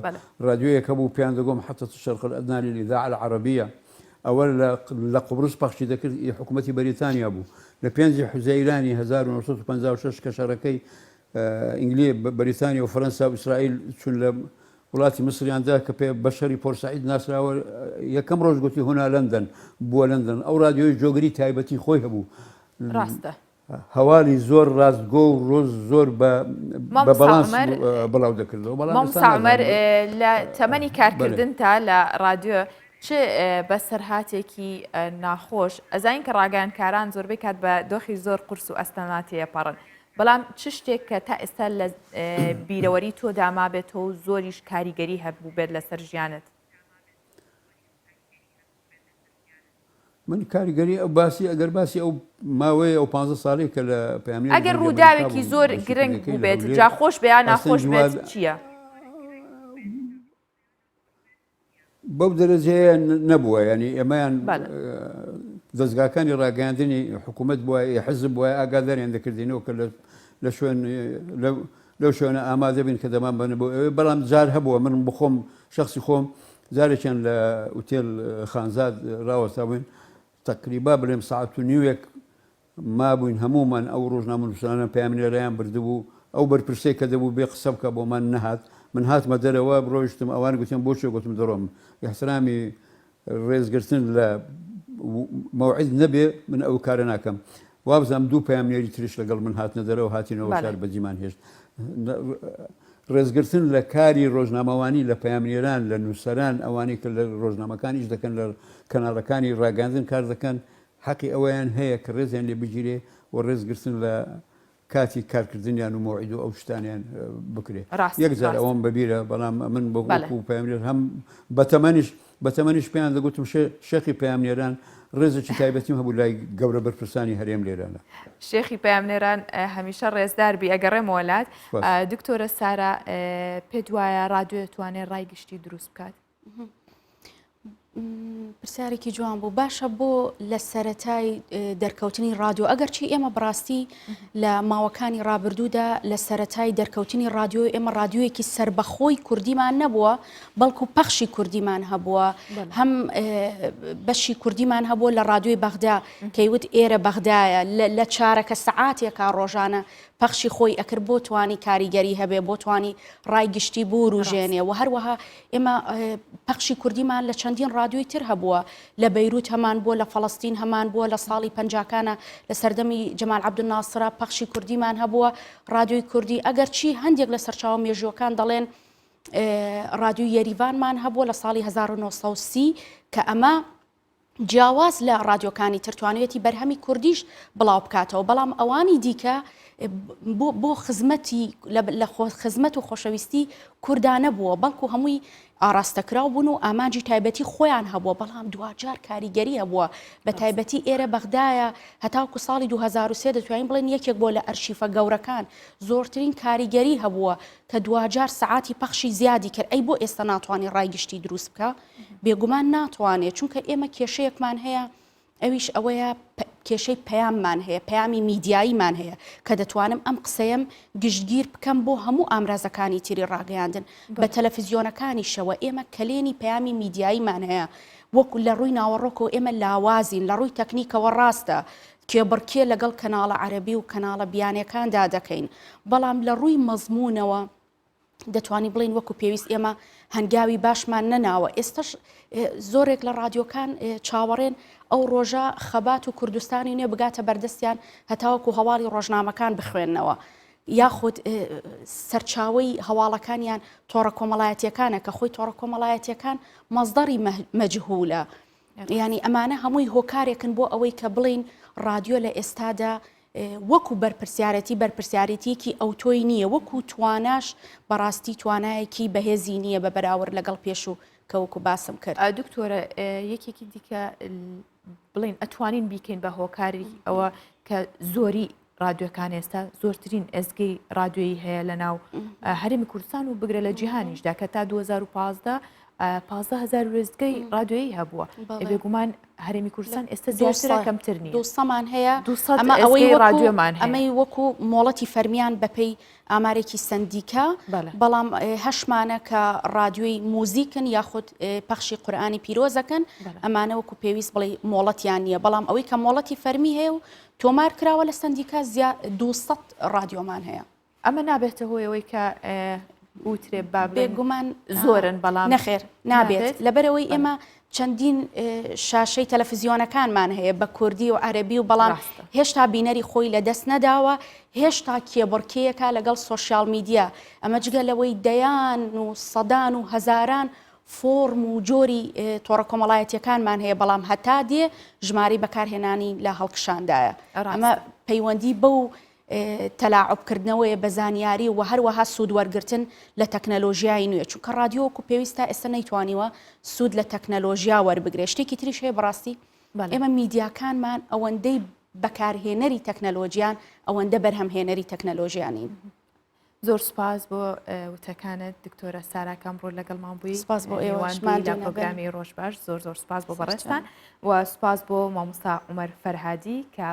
رادیۆیەکە بوو پێیان دەگۆم حتى الشرق الأدنى للإذاعة العربية ئەوە لە قوبرس پەخشی دەکرد حکوومەتی بەریتانیا بوو لە 5 حوزەیرانی 1956 کە شەڕەکەی ئینگلی بەریتانیا و فەرەنسا و ئیسرائیل چون لە وڵاتی مسریاندا کە پێ بەشەری پۆرسعید ناسراوە یەکەم ڕۆژ گوتی هونا لەندەن بووە لەندەن ئەو رادیۆی جۆگری تایبەتی خۆی هەبوو ڕاستە هەواڵی زۆر ڕاستگۆ و ڕۆژ زۆر بە بەڵانس بڵاو دەکردەوە مامۆستا عومەر لە تەمەنی کارکردن تا لە رادیۆ چ بە سەرهاتێکی ناخۆش ئەزانین کە ڕاگەیاندکاران زۆربەی کات بە دۆخی زۆر قورس و ئەستەماتی پەڕن بەڵام چ شتێک کە تا ئێستا لە بیرەوەری تۆ داما بێتەوە و زۆریش کاریگەری هەبوو بێت لەسەر ژیانت من کاریگەری ئەو باسی ئەگەر باسی ئەو ماوەیە ئەو 15 ساڵی کە لە پەیامی ئەگەر ڕووداوێکی زۆر گرنگ بوو بێت جا خۆش بێ یا ناخۆش بێت چییە؟ بەو دەرەجەیە نەبووە ینی ئێمەیان دەستگاکانی ڕاگەاندنی حکوومەت بووە حزب بووە ئاگاداریان دەکردینەوە کە لە شوێن لەو شوێنە ئامادە بین کە دەمان بنە بۆ ئەوێ بەڵام جار هەبووە من بخۆم شخصی خۆم جارێکیان لە ئوتێل خانزاد ڕاوەستا بووین تقریبا بڵێم ساعت و نیوێک مابووین هەمومان ئەو ڕۆژنامەنووسانە پامێنەرایان بردبوو ئەو بەرپرسەی کە دەبوو بێ قسە بکە بۆمان نەهات من هاتمە دەرەوە بڕۆیشتم ئەوان گوتم بۆ چێ گوتم دەڕۆم احترامی ڕێزگرتن لە مەوعید نەبێ من ئەو کارە ناکەم وابزانم دوو پامێنەری تریش لەگەڵ من هاتنە دەرەوە هاتینەوە کار بەجیمان هێشت ڕێزگرتن لە کاری ڕۆژنامەوانی لە پامێنەران لە نووسەران ئەوانەی کە لە ڕۆژنامەکانیش دەکەن لە کەناڵەکانی ڕاگەاندن کار دەکەن حەقی ئەویان هەیە کە ڕێزیان لێ بگیرێ و ڕێزگرتن لە کاتی کارکردنیان و مەوعید و ئەو شتانیان بکرێ یەکجار ئەوم بەبیرە بەڵام من بە پامێنەر هەم بەتەمەنیش پێیان دەگوتم شێخی پامێنەران ڕێزێکی تایبەتیم هەبوو لای گەورە بەرپرسانی هەرێم لێرانە شێخی پامێنەران هەمیشە ڕێزدار بی ئەگەڕێم وڵات دکتۆرە سارا پێت وایە ڕادیۆ دەتوانێت ڕای گشتی دروست بکات پرسیارێکی جوان بوو باشە بۆ لە سەرەتای دەرکەوتنی ڕادیۆ ئەگەرچی ئێمە بڕاستی لە ماوەکانی ڕابردوودا لە سەرەتای دەرکەوتنی ڕادیۆ ئێمە ڕادیۆیەکی سربەخۆی کوردیمان نەبووە بەڵکو پەخشی کوردیمان هەبووە هەم بەشی کوردیمان هەبووە لە ڕادیۆی بەغدا کەیوت ئێرە بەغدایە لە چارەکە سەعاتێکا ڕۆژانە پەخشی خۆی ئەکرد بۆ توانی کاریگەری هەبێ بۆ توانی ڕای گشتی بوو ڕوژێنێ و هەروەها ئێمە پەخشی کوردیمان لە چەندین ڕادیۆی تر هەبووە لە بەیروت هەمان بووە لە فەڵەستین هەمان بووە لە ساڵی پەنجاکانە لە سەردەمی جەمال عەبدولناسرە پەخشی کوردیمان هەبووە ڕادیۆی کوردی ئەگەرچی هەندێک لە سەرچاوە مێژووەکان دەڵێن ڕادیۆی یەریڤانمان هەبووە لە ساڵی 1930 کە ئەمە جیاواز لە ڕادیۆکانی ترتوانێتی بەرهەمی کوردیش بڵاو بکاتەوە بەڵام ئەوانی دیکە بۆ خزمەت و خۆشەویستی کوردانە بووە بەڵکو هەمووی ئاراستەکراو بوون و ئامانجی تایبەتی خۆیان هەبووە بەڵام دوجار کاریگەری هەبووە بە تایبەتی ئێرە بەغدایە هەتاوکو ساڵی 2023 دەتوانین بڵێن یەکێک بۆ لە ئەرشیفە گەورەکان زۆرترین کاریگەری هەبووە کە دوجار سەعاتی پەخشی زیادی کرد ئەی بۆ ئێستا ناتوانێت ڕایگشتی دروست بکە بێگومان ناتوانێت چونکە ئێمە کێشەیەکمان هەیە ئەویش ئەوەیە کێشەی پەیاممان هەیە پەیامی میدیاییمان هەیە کە دەتوانم ئەم قسەیەم گشتگیر بکەم بۆ هەموو ئامرازەکانی تری ڕاگەیاندن بە تەلەڤیزیۆنەکانی شەوە ئێمە کلێنی پەیامی میدیاییمان هەیە وەکو لە ڕووی ناوەڕۆکەوە ئێمە لاوازین لە ڕووی تەکنیکەوە ڕاستە کێبڕکێ لەگەڵ کەناڵە عەرەبی و کەناڵە بیانیەکاندا دەکەین بەڵام لە ڕووی مەزمونەوە دەتوانی بڵین وەکو پێویست ئێمە هەنگاوی باشمان نەناوە ئێستش زۆرێک لە ڕادیۆکان چاوەڕێن ئەو ڕۆژە خەبات و کوردستانی نوێ بگاتە بەردەستیان هەتاوەکو هەواڵی ڕۆژنامەکان بخوێننەوە یاخود سەرچاوی هەواڵەکانیان تۆڕە کۆمەڵایەتیەکانە کە خۆی تۆڕە کۆمەڵایەتیەکان مەزدەری مەجهولە ینی ئەمانە هەمووی هۆکارێکن بۆ ئەوەی کە بڵین ڕادیۆ لە ئێستادا وەکو بەرپرسیارەتیەکی ئەو تۆی نییە وەکو تواناش بەڕاستی توانایەکی بەهێزی نییە بە بەراورد لەگەڵ پێش و کەوەکو باسم کرد دکتۆرە یەکێکی دیکە بڵین ئەتوانین بیکەین بە هۆکاری ئەوە کە زۆری ڕادیۆکان ئێستا زۆرترین ئەزگەی ڕادیۆیی هەیە لە ناو هەرێمی کوردستان و بگرە لە جیهانیشدا کە تا 2015 15,000 وێستگەی ڕادیۆیی هەبووە بێگومان هەرێمی کوردستان ئێستا زیاترە کەمتر نیە 200مان هەیە ئەمە ئەوەی ڕادیۆمان ئەمەی وەکو مۆڵەتی فەرمیان بەپێی ئامارێکی سندیکا بەڵام هەشمانە کە ڕادیۆی موزیکن یاخود پەخشی قورئانی پیرۆزەکەن ئەمانە وەکو پێویست بڵێ مۆڵەتیان نییە بەڵام ئەوەی کە مۆڵەتی فەرمی هەیە و تۆمار کراوە لە سندیکا 200 ڕادیۆمان هەیە ئەمە نابێتە هۆیەوەی کە وترێ بێگومان زۆرن بەڵام نەخێر نابێت لەبەرەوەی ئێمە چەندین شاشەی تەلەڤیزیۆنەکان هەیە بە کوردی و عەرەبی و بەڵام هێشتا بینەری خۆی لە دەست نەداوە هێشتا کێبڕکێیەکە لەگەڵ سۆشیال میدیا ئەمە جگە لەوەی دەیان و سەدان و هەزاران فۆرم و جۆری تۆڕە کۆمەڵایەتیەکانمان هەیە بەڵام هەتا دێ ژماری بەکارهێنانی لە هەڵکشاندایە ئەمە پەیوەندی بەو تەلاعبکردنەوەی بە زانیاری و هەروەها سوود وەرگرتن لە تەکنەلۆژیای نوێ چونکە ڕادیۆکو پێویستە ئێستا نەیتوانیوە سوود لە تەکنەلۆژیا وەربگرێت شتێکی تریش هەیە بەڕاستی ئێمە میدیاکانمان ئەوەندەی بەکارهێنەری تەکنەلۆژیان ئەوەندە بەرهەمهێنەری تەکنەلۆژیانی زۆر سپاس بۆ وتەکانت دکتۆرە سارا کامڕۆ لەگەڵمان بووی سپاس بۆ ئێوەشمان لە پرۆگرامی ڕۆژ باش زۆر سپاس بۆ بەڕێستان و سپاس بۆ مامۆستا عومەر فەرهادی کە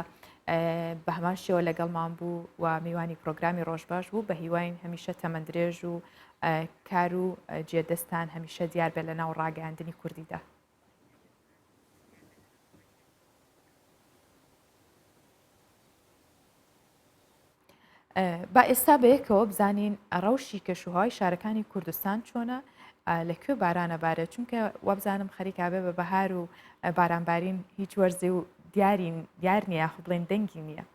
بە هەمان شێوە لەگەڵمان بوو و میوانی پرۆگرامی ڕۆژباش بوو بە هیواین هەمیشە تەمەندرێژ و کار و جێدەستان هەمیشە دیار بێت لە ناو ڕاگەاندنی کوردیدا. با ئێستا بەیەکەوە بزانین ڕەوشی کەشوهای شارەکانی کوردستان چۆنە لەکوێ بارانە بارێت چونکە وەبزانم خەریکابێ بە بەهار و بارانبارین هیچ وەرزێ و دیار نییە خو بڵێن دەنگی نییە.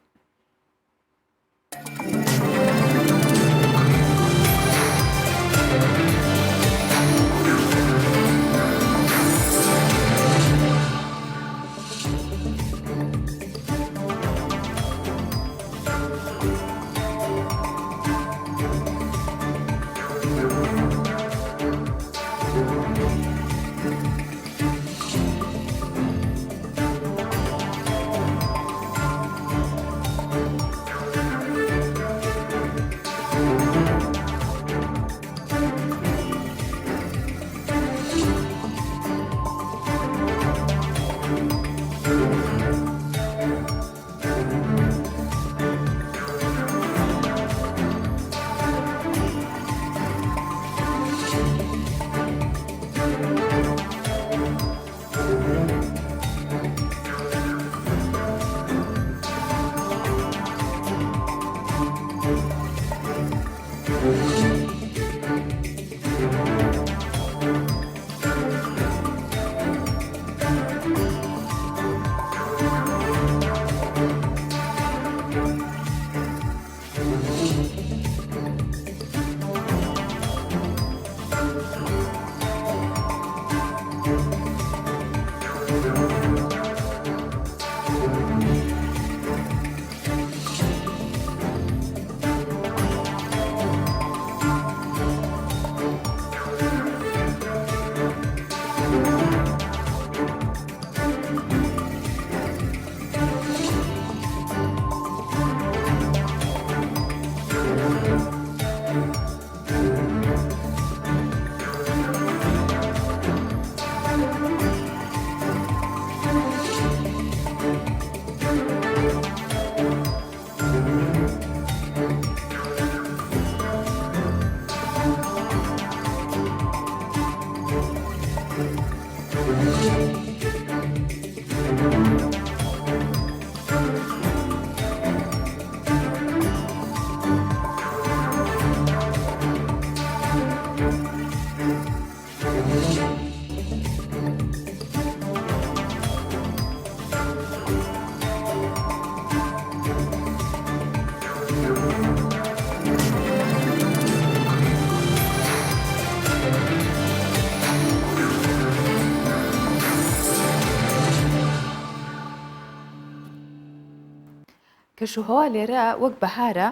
کەشوهەوا لێرە وەک بەهارە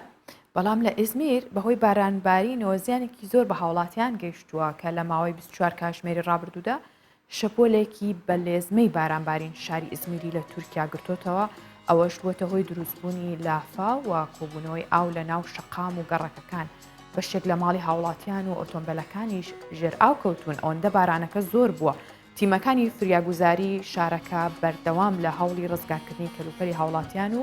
بەڵام لە ئیزمیر بەهۆی بارانبارینەوە زیانێکی زۆر بە هاوڵاتیان گەیشتووە کە لە ماوەی 24 کاتژمێری ڕابردوودا شەپۆلێکی بەلێزمەی بارانبارین شاری ئیزمیری لە تورکیا گرتوتەوە ئەوەش بووەتە هۆی دروستبوونی لافا و کۆبوونەوەی ئاو لە ناو شەقام و گەڕەکەکان بەشێک لە ماڵی هاوڵاتیان و ئۆتۆمبیلەکانیش ژێر ئاو کەوتون ئەوەندە بارانەکە زۆر بووە. تیمەکانی فریاگوزاری شارەکە بەردەوام لە هەوڵی ڕزگارکردنی کەلوپەری هاوڵاتیان و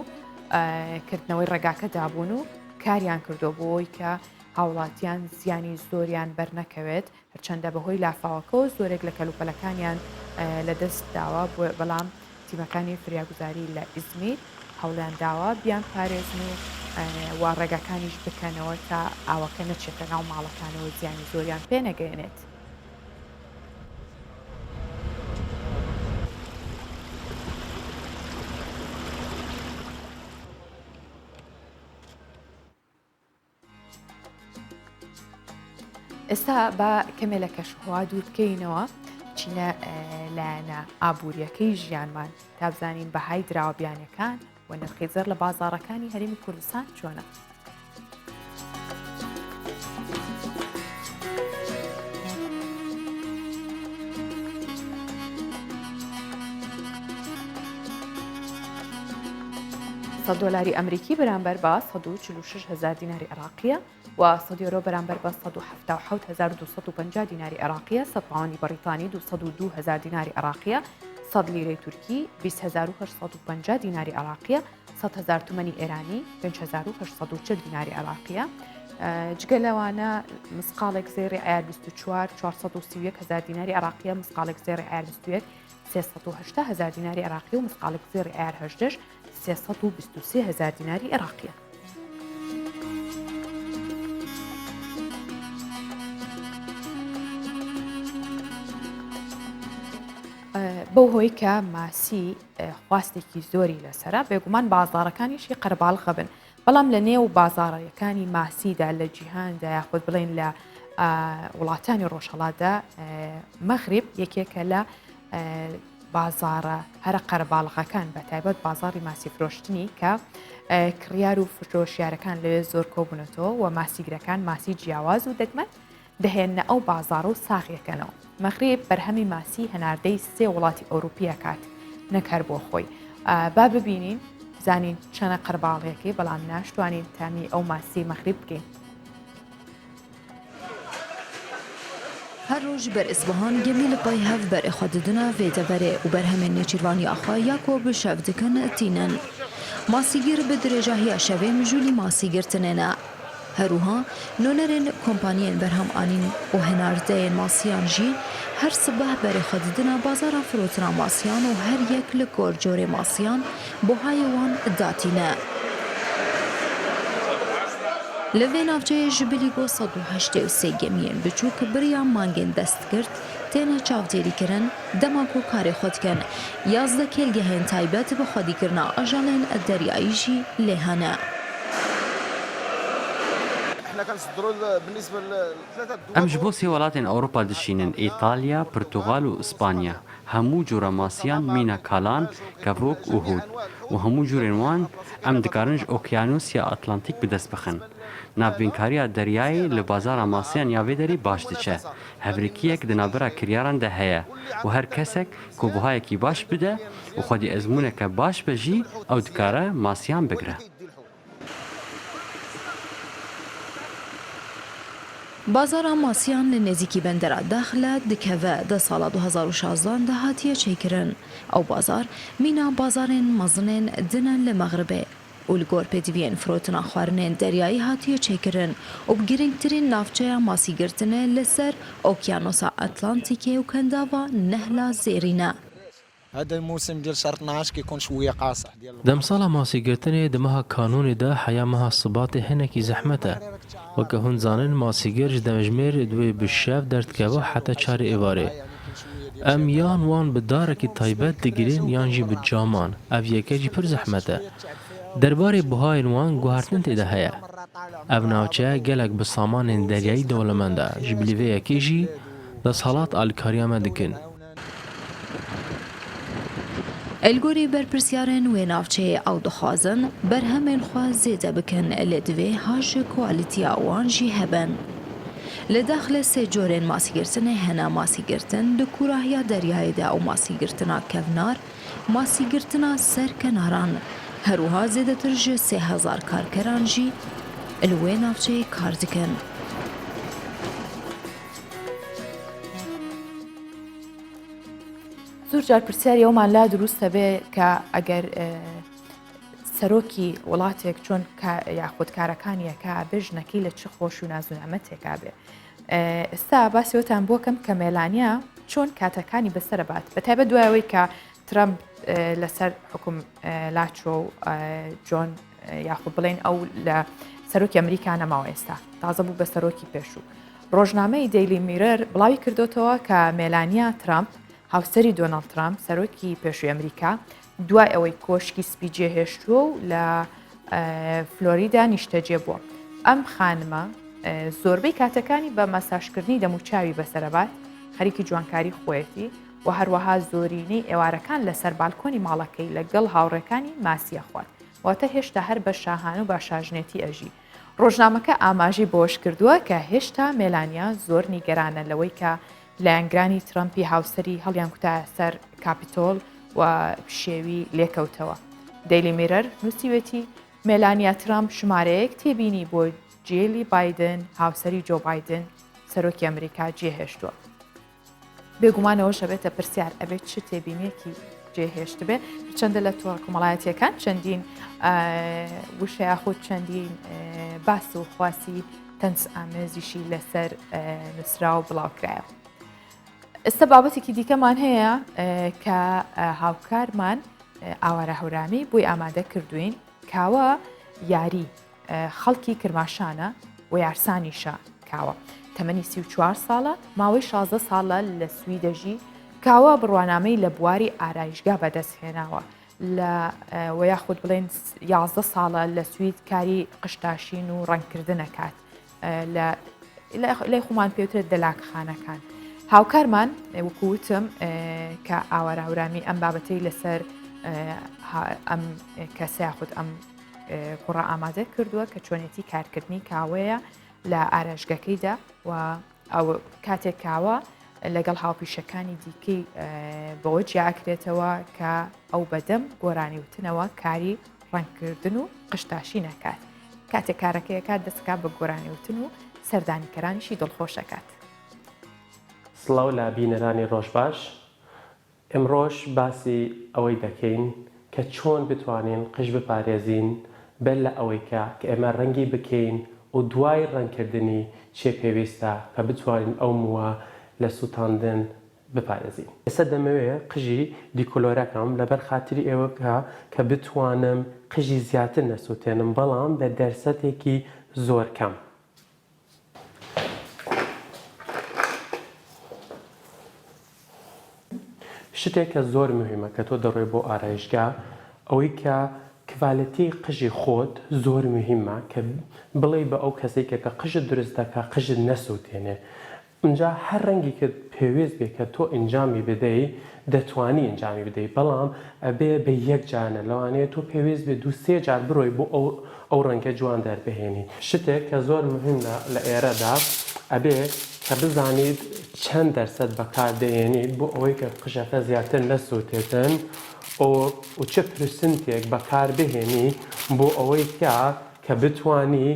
کردنەوەی ڕێگاکە دابوون و کاریان کردو بۆی کە هاوڵاتیان زیانی زۆریان بەرنەکەوێت هەرچەندە بەهۆی لافاوەکەەوە زۆرێک لە کەلوپەلەکانیان لەدەست داوە بەڵام تیمەکانی فریاگوزاری لە ئیزمیر هەوڵیان داوە بیان پارێزن و ڕێگاکانیش بکەنەوە تا ئاوەکە نەچێتە ناو ماڵەکانەوە زیانی زۆریان پێ نەگەێنێت. ئێستا بە کەمێ لە کەشوهەوا دوور بکەینەوە چینە لایەنە ئابوووریەکەی ژیانمان تا بزانین بەهای دراوەبیانەکان و نرخی زەر لە بازاڕەکانی هەرێمی کوردستان چۆنە. $100 ئەمریکی بەرامبەر بە 146,000 دیناری عێراقیە و 100 یۆرۆ بەرامبەر بە 177,250 دیناری عێراقیە، 100 پاوەندی بەریتانی 202,000 دیناری عێراقیە، 100 لیرەی تورکی 20850 دیناری عراقیە، 100,000 تومانی ئێرانی 5840 دیناری عراقیە. جگە لەوانە مسقالێک زێری ئایار 24 431,000 دیناری عراقیە، مسقالێک زێری ئایار 21 380,000 دیناری عراقی و مسقالێک زێری ئایار 18 323,000 دیناری عراقیە. بەو هۆی کە ماسی خواستێکی زۆری لەسرە بێگومان بازاڕەکانیشی قەرباڵغە بن، بەڵام لە نێو بازاڕەکانی ماسیدا لە جیهاندا یاخود بڵێن لە وڵاتانی ڕۆژهەڵاتدا مەغریب یەکێکە لە بازاڕە هەرە قەرباڵغەکان بە تایبەت بازاڕی ماسی فرۆشتنی کە کڕیار و فرۆشیارەکان لەوێ زۆر کۆبوونەتەوە و ماسیگرەکان ماسی جیاواز و دەگمەن دەهێنە ئەو بازاڕ و ساغیەکەنەوە. مەغریب بەرهەمی ماسی هەناردەی 3 وڵاتی ئەوروپیە کات نەکار بۆ خۆی. با ببینین زانین چەنە قەرباڵەکەی بەڵام ناشتوانین تامی ئەو ماسی مەغریب بکەین. هەر ڕۆژ بەرئیسبەهان گەمی لە پای هەف بەرئخواددنا vêdeverê û berhemên nêçîrvanî axwe ya ku bi şev dikin tînin. Masîgir bi dirêjahiya şevê mijûlî masîgirtinê ne. Herûha nonerên kompaniyên berhem anîn û henardeyên masiyan jî her sibeh berêxwedidina bazara firotina masiyan û her yek li gor corê masiyan buhayê wan datîne. Li vê navçeyê ji bilîgo 183 gemiyên biçûk biriya mangên destgirt têne çavdêrîkirin dema ku karê xwe dikin. 11 kêlgehên taybet bi xwedîkirina ajalên deryayî jî lê hene. ئەم ji bo sê welatên Ewropa dişînin ئیتالیا، پرتوغال û İspanya. Hemû cora masiyan mîna kalan, kevok û hûd û hemû curên wan em dikarin ji Okyanusya Atlantîk bi dest bixin. Navbînkariya deryayê li bazara masiyan ya vê derê baş diçe. Hevrekiyek di navbera kiryaran de heye û her kesek ku buhayekî baş bide û xwedî ezmûneke baş be jî ew dikare masiyan bigire. Bazara masiyan li nêzîkî bendera Daxile dikeve di sala 2016 de hatiye çêkirin. Ew bazar mîna bazarên mezinên dinin li Megribê û li gor pêdiviyên firotina xwarinên deryayî hatiye çêkirin û bi girîngtirîn navçeya masîgirtinê li ser Okyanosa Atlantîkê û kendava Nehla Zêrî ne. دەمساڵە ماسیگرتنê di meha kanûnê de heya meha sibatê hinekî zehmet e. Weke hûn zanin masîgir ji demjimêr divê bi şev derdikeve heta çarê êvarê. Em yan wan bi darekî taybet digirên yan jî bi caman. Ev yeke jî pir zehmet e. Derbarê buhayên wan guhertin têde heye. Ev navçeya gelek bi samanên deryayî dewlemend e. Ji bilîvê yekê jî desthilat alîkariya me dikin. Elgorî berpirsyarên wê navçeyê ew dixwazin berhemên xwe zêde bikin lê divê ha ji koalîtiya wan jî hebin. Li Daxilê sê corên masîgirtinê hene masîgirtin di kurahiya deryayê de ew masîgirtina kevnar, masîgirtina serkenaran. Herûha zêdetir ji 3000 karkeran jî li wê navçeyê kar dikin. زۆر جار پرسیاری ئەومان لا دروستە بێ کە ئەگەر سەرۆکی وڵاتێک چۆن یاخودکارەکانیەکە بێ ژنەکەی لە چ خۆش و نازونامەتێکا بێ. ئێستا باسیەوەتان بۆکەم کە مێلانیا چۆن کاتەکانی بەسەربات بەتایبەت دوایەوەی کە ترەمپ لەسەر حکوم لاچۆ و جۆن یاخود بڵێن ئەو لە سەرۆکی ئەمریکا نەماوە ئێستا تازە بوو بە سەرۆکی پێشوو. ڕۆژنامەی دەیلی میرەر بڵاوی کردوتەوە کە مێلانیا ترامپ هاوسەری دۆناڵد ترامپ سەرۆکی پێشووی ئەمریکا دوای ئەوەی کۆشکی سپی جێهێشتووە و لە فلۆریدا نیشتەجێ بووە. ئەم خانمە زۆربەی کاتەکانی بە مەساژکردنی دەموچاوی بەسەرەبات خەریکی جوانکاری خۆیەتی و هەروەها زۆرینەی ئێوارەکان لەسەر بالکۆنی ماڵەکەی لەگەڵ هاوڕێکانی ماسیە خوارد واتە هێشتا هەر بە شاهان و باشاژنێتی ئەژی. ڕۆژنامەکە ئاماژی بۆش کردووە کە هێشتا مێلانیا زۆر نیگەرانە لەوەی کە لایەنگرانی ترەمپی هاوسەری هەڵیان کوتایە سەر کاپیتۆل و شێوی لێکەوتەوە. دەیلی میرەر نووسیوێتی مێلانیا ترامپ ژمارەیەک تێبینی بۆ جێلی بایدن هاوسەری جۆ بایدن سەرۆکی ئەمریکا جێهێشتووە. بێگومانەوە شەبێتە پرسیار ئەبێت چ تێبینیەکی جێهێشت بێ چەندە لە تۆڕ کۆمەڵایەتیەکان چەندین وشەیە خۆ چەندین باس و خواسی تەنس ئامێزیشی لەسەر نووسرا و بڵاوکرایەوە. ئێستا بابەتێکی دیکەمان هەیە کە هاوکارمان ئاوارە هەورامی بۆی ئامادە کردوین کاوە یاری خەڵکی کرماشانە و یارسانیشە کاوە تەمەنی 34 ساڵە ماوەی 16 ساڵە لە سویدەژی کاوە بڕوانامەی لە بواری ئارایشگا بەدەستهێناوە و یاخود بڵێن 11 ساڵە لە سوید کاری قشتاشین و ڕەنگکردنەکات لای خۆمان پێوترێت دەلاکخانەکان. هاوکارمان وەکووتم کە ئاوارە هەورامی ئەم بابەتەی لەسەر ئەم کەسە خودت ئەم کوڕە ئامادە کردووە کە چۆنێتی کارکردنی کاوەیە لە ئارایشگەکەیدا و ئەو کاتێک کاوە لەگەڵ هاوپیشەکانی دیکەی بەوە جیاکرێتەوە کە ئەو بەدەم گۆرانی وتنەوە کاری ڕەنگکردن و قشتاشی نەکات. کاتێک کارەکەیەکات دەستکات بە گۆرانی وتن و سەردانیکەرانیشی دڵخۆشەکات. سڵاو لە بینەرانی ڕۆژ باش، ئەمڕۆژ باسی ئەوەی دەکەین کە چۆن بتوانین قژ بپارێزین بەر لە ئەوەی کە ئێمە ڕەنگی بکەین و دوای ڕەنگکردنی چێ پێویستە کە بتوانین ئەو مووە لە سووتاندن بپارێزین. ئێستا دەمەوێت قژی دیکۆلۆرەکەم لەبەر خاتری ئێوە بکە کە بتوانم قژی زیاتر نەسووتێنم بەڵام بە دەرسەتێکی زۆر کەم. شتێک کە زۆر مهمە کە تۆ دەڕۆی بۆ ئارایشگا ئەوەی کە کڤالەتی قژی خۆت زۆر مهمە کە بڵێ بە ئەو کەسێکە کە قژت دروست دەکە قژت نەسووتێنێ. اینجا هەر ڕەنگی کە پێویست بێ کە تۆ ئەنجامی بدەی دەتوانی ئەنجامی بدەیت بەڵام ئەبێ بە یەک جارە لەوانەیە تۆ پێویست بێ 2-3 جار بڕۆی بۆ ئەو ڕەنگە جوان دەربهێنی. شتێک کە زۆر مهمە لە ئێرەدا ئەبێ کە بزانیت چەند دەرسەد بەکاردەێنیت بۆ ئەوەی کە قژەکە زیاتر نەسووتێتن و چه پرسنتێک بەکار بهێنی بۆ ئەوەی کە بتانی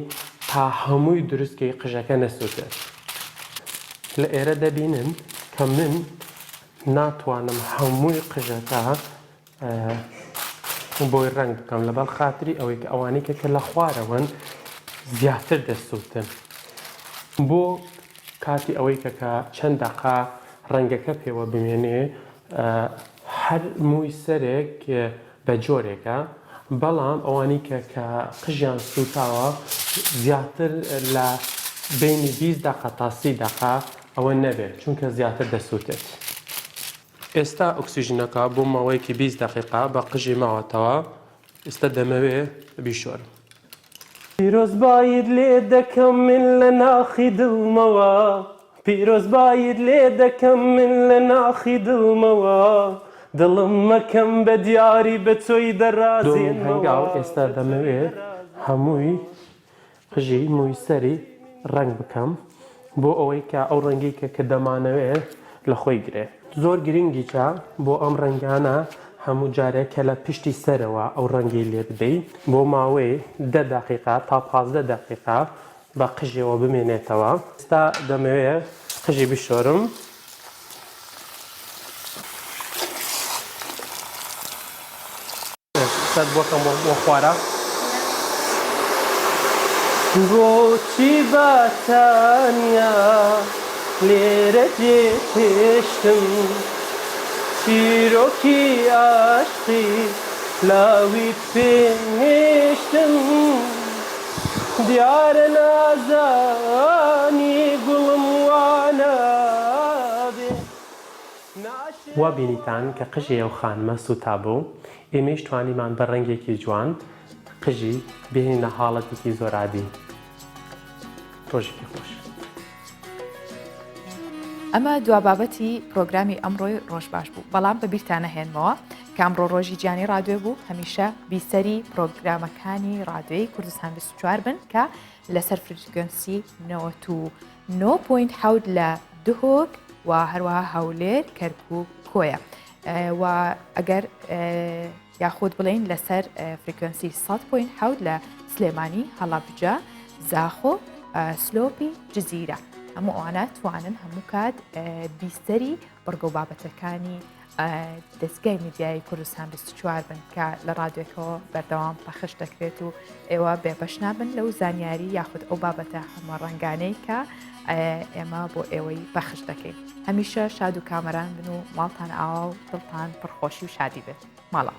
تا هەمووی دروستکەی قژەکە نەسووتێت. لە ئێرە دەبینن کە من ناتوانم هەمووی قژەکە بۆی ڕنگ بکەم لەبەر خاتری ئەوەی کە ئەوانەی کە لە خوارەوەن زیاتر دەسووتن. بۆ کاتی ئەوەی کە چەند دەقا ڕەنگەکە پێوە بمێنێ هەر مووی سەرێک بە جۆرێکە بەڵام ئەوانی کە قژیان سووتاوە زیاتر لە بینی 20 دقه تا 30 دقه ئەوە نەبێت چونکە زیاتر دەسووتێت. ئێستا ئۆکسیژنەکە بۆ ماوەیەکی 20 دقیقا بە قژی ماوەتەوە ئێستا دەمەوێت بیشۆرم. پیرۆزبایت لێ دەکەم من لە ناخی دڵمەوە، پیرۆزبایت لێ دەکەم من لە ناخی دڵمەوە، دڵم مەکەم بە دیاری بە تۆی دەڕازێنمەوە. ئێستا دەمەوێت هەمووی قژی مووی سەری ڕنگ بکەم بۆ ئەوەی کە ئەو ڕەنگی کە دەمانەوێت لە خۆی گرێ. زۆر گرنگیچە بۆ ئەم ڕەنگانە هەموو جارێک کە لە پشتی سەرەوە ئەو ڕەنگی لێ بدەیت بۆ ماوەی 10 دقیقا تا 15 دقیقا بە قژیەوە بمێنێتەوە. ئێستا دەمەوێت قژی بشۆرم. بۆکەم بۆ خوارە. بۆچی بەتەنیا لێرە جێ پێشتم، چیرۆکی عاشقی لاویت پێهێشتم، دیارە نازانی گوڵم وانەبێ. وا بینیتان کە قژی ئەو خانمە سوتا بوو، ئێمەش توانیمان بە ڕەنگێکی جوان قژی بهێنە حاڵەتێکی زۆر عادی. ڕۆژێکی خۆش. ئەمە دوابابەتی پرۆگرامی ئەمڕۆی ڕۆژباش بوو، بەڵام بە بیرتانە هێنمەوە کە ئەمڕۆ ڕۆژی گیانی ڕادیۆ بوو، هەمیشە بیسەری پرۆگرامەکانی ڕادیۆی کوردستان 24 بن کە لەسەر فریکوێنسی 99.7 لە دهۆک و هەروەها هەولێر کەرکووک کۆیە و ئەگەر یاخود بڵین لەسەر فریکوێنسی 100.7 لە سلێمانی هەڵابجا زاخۆ سلۆپی جزیرە. هەموو ئەوانە توانن هەموو کات بیستەری بەرگە و بابەتەکانی دەستگای میدیای کوردستان 24 بن کە لە ڕادیۆکەوە بەردەوام پەخش دەکرێت و ئێوە بێبەش نابن لەو زانیاری یاخود ئەو بابەتە هەمە ڕەنگانەی کە ئێمە بۆ ئێوەی پەخش دەکەین. هەمیشە شاد و کامەران بن و ماڵتان ئاوا و دڵتان پڕخۆشی و شادی بێت. ماڵە.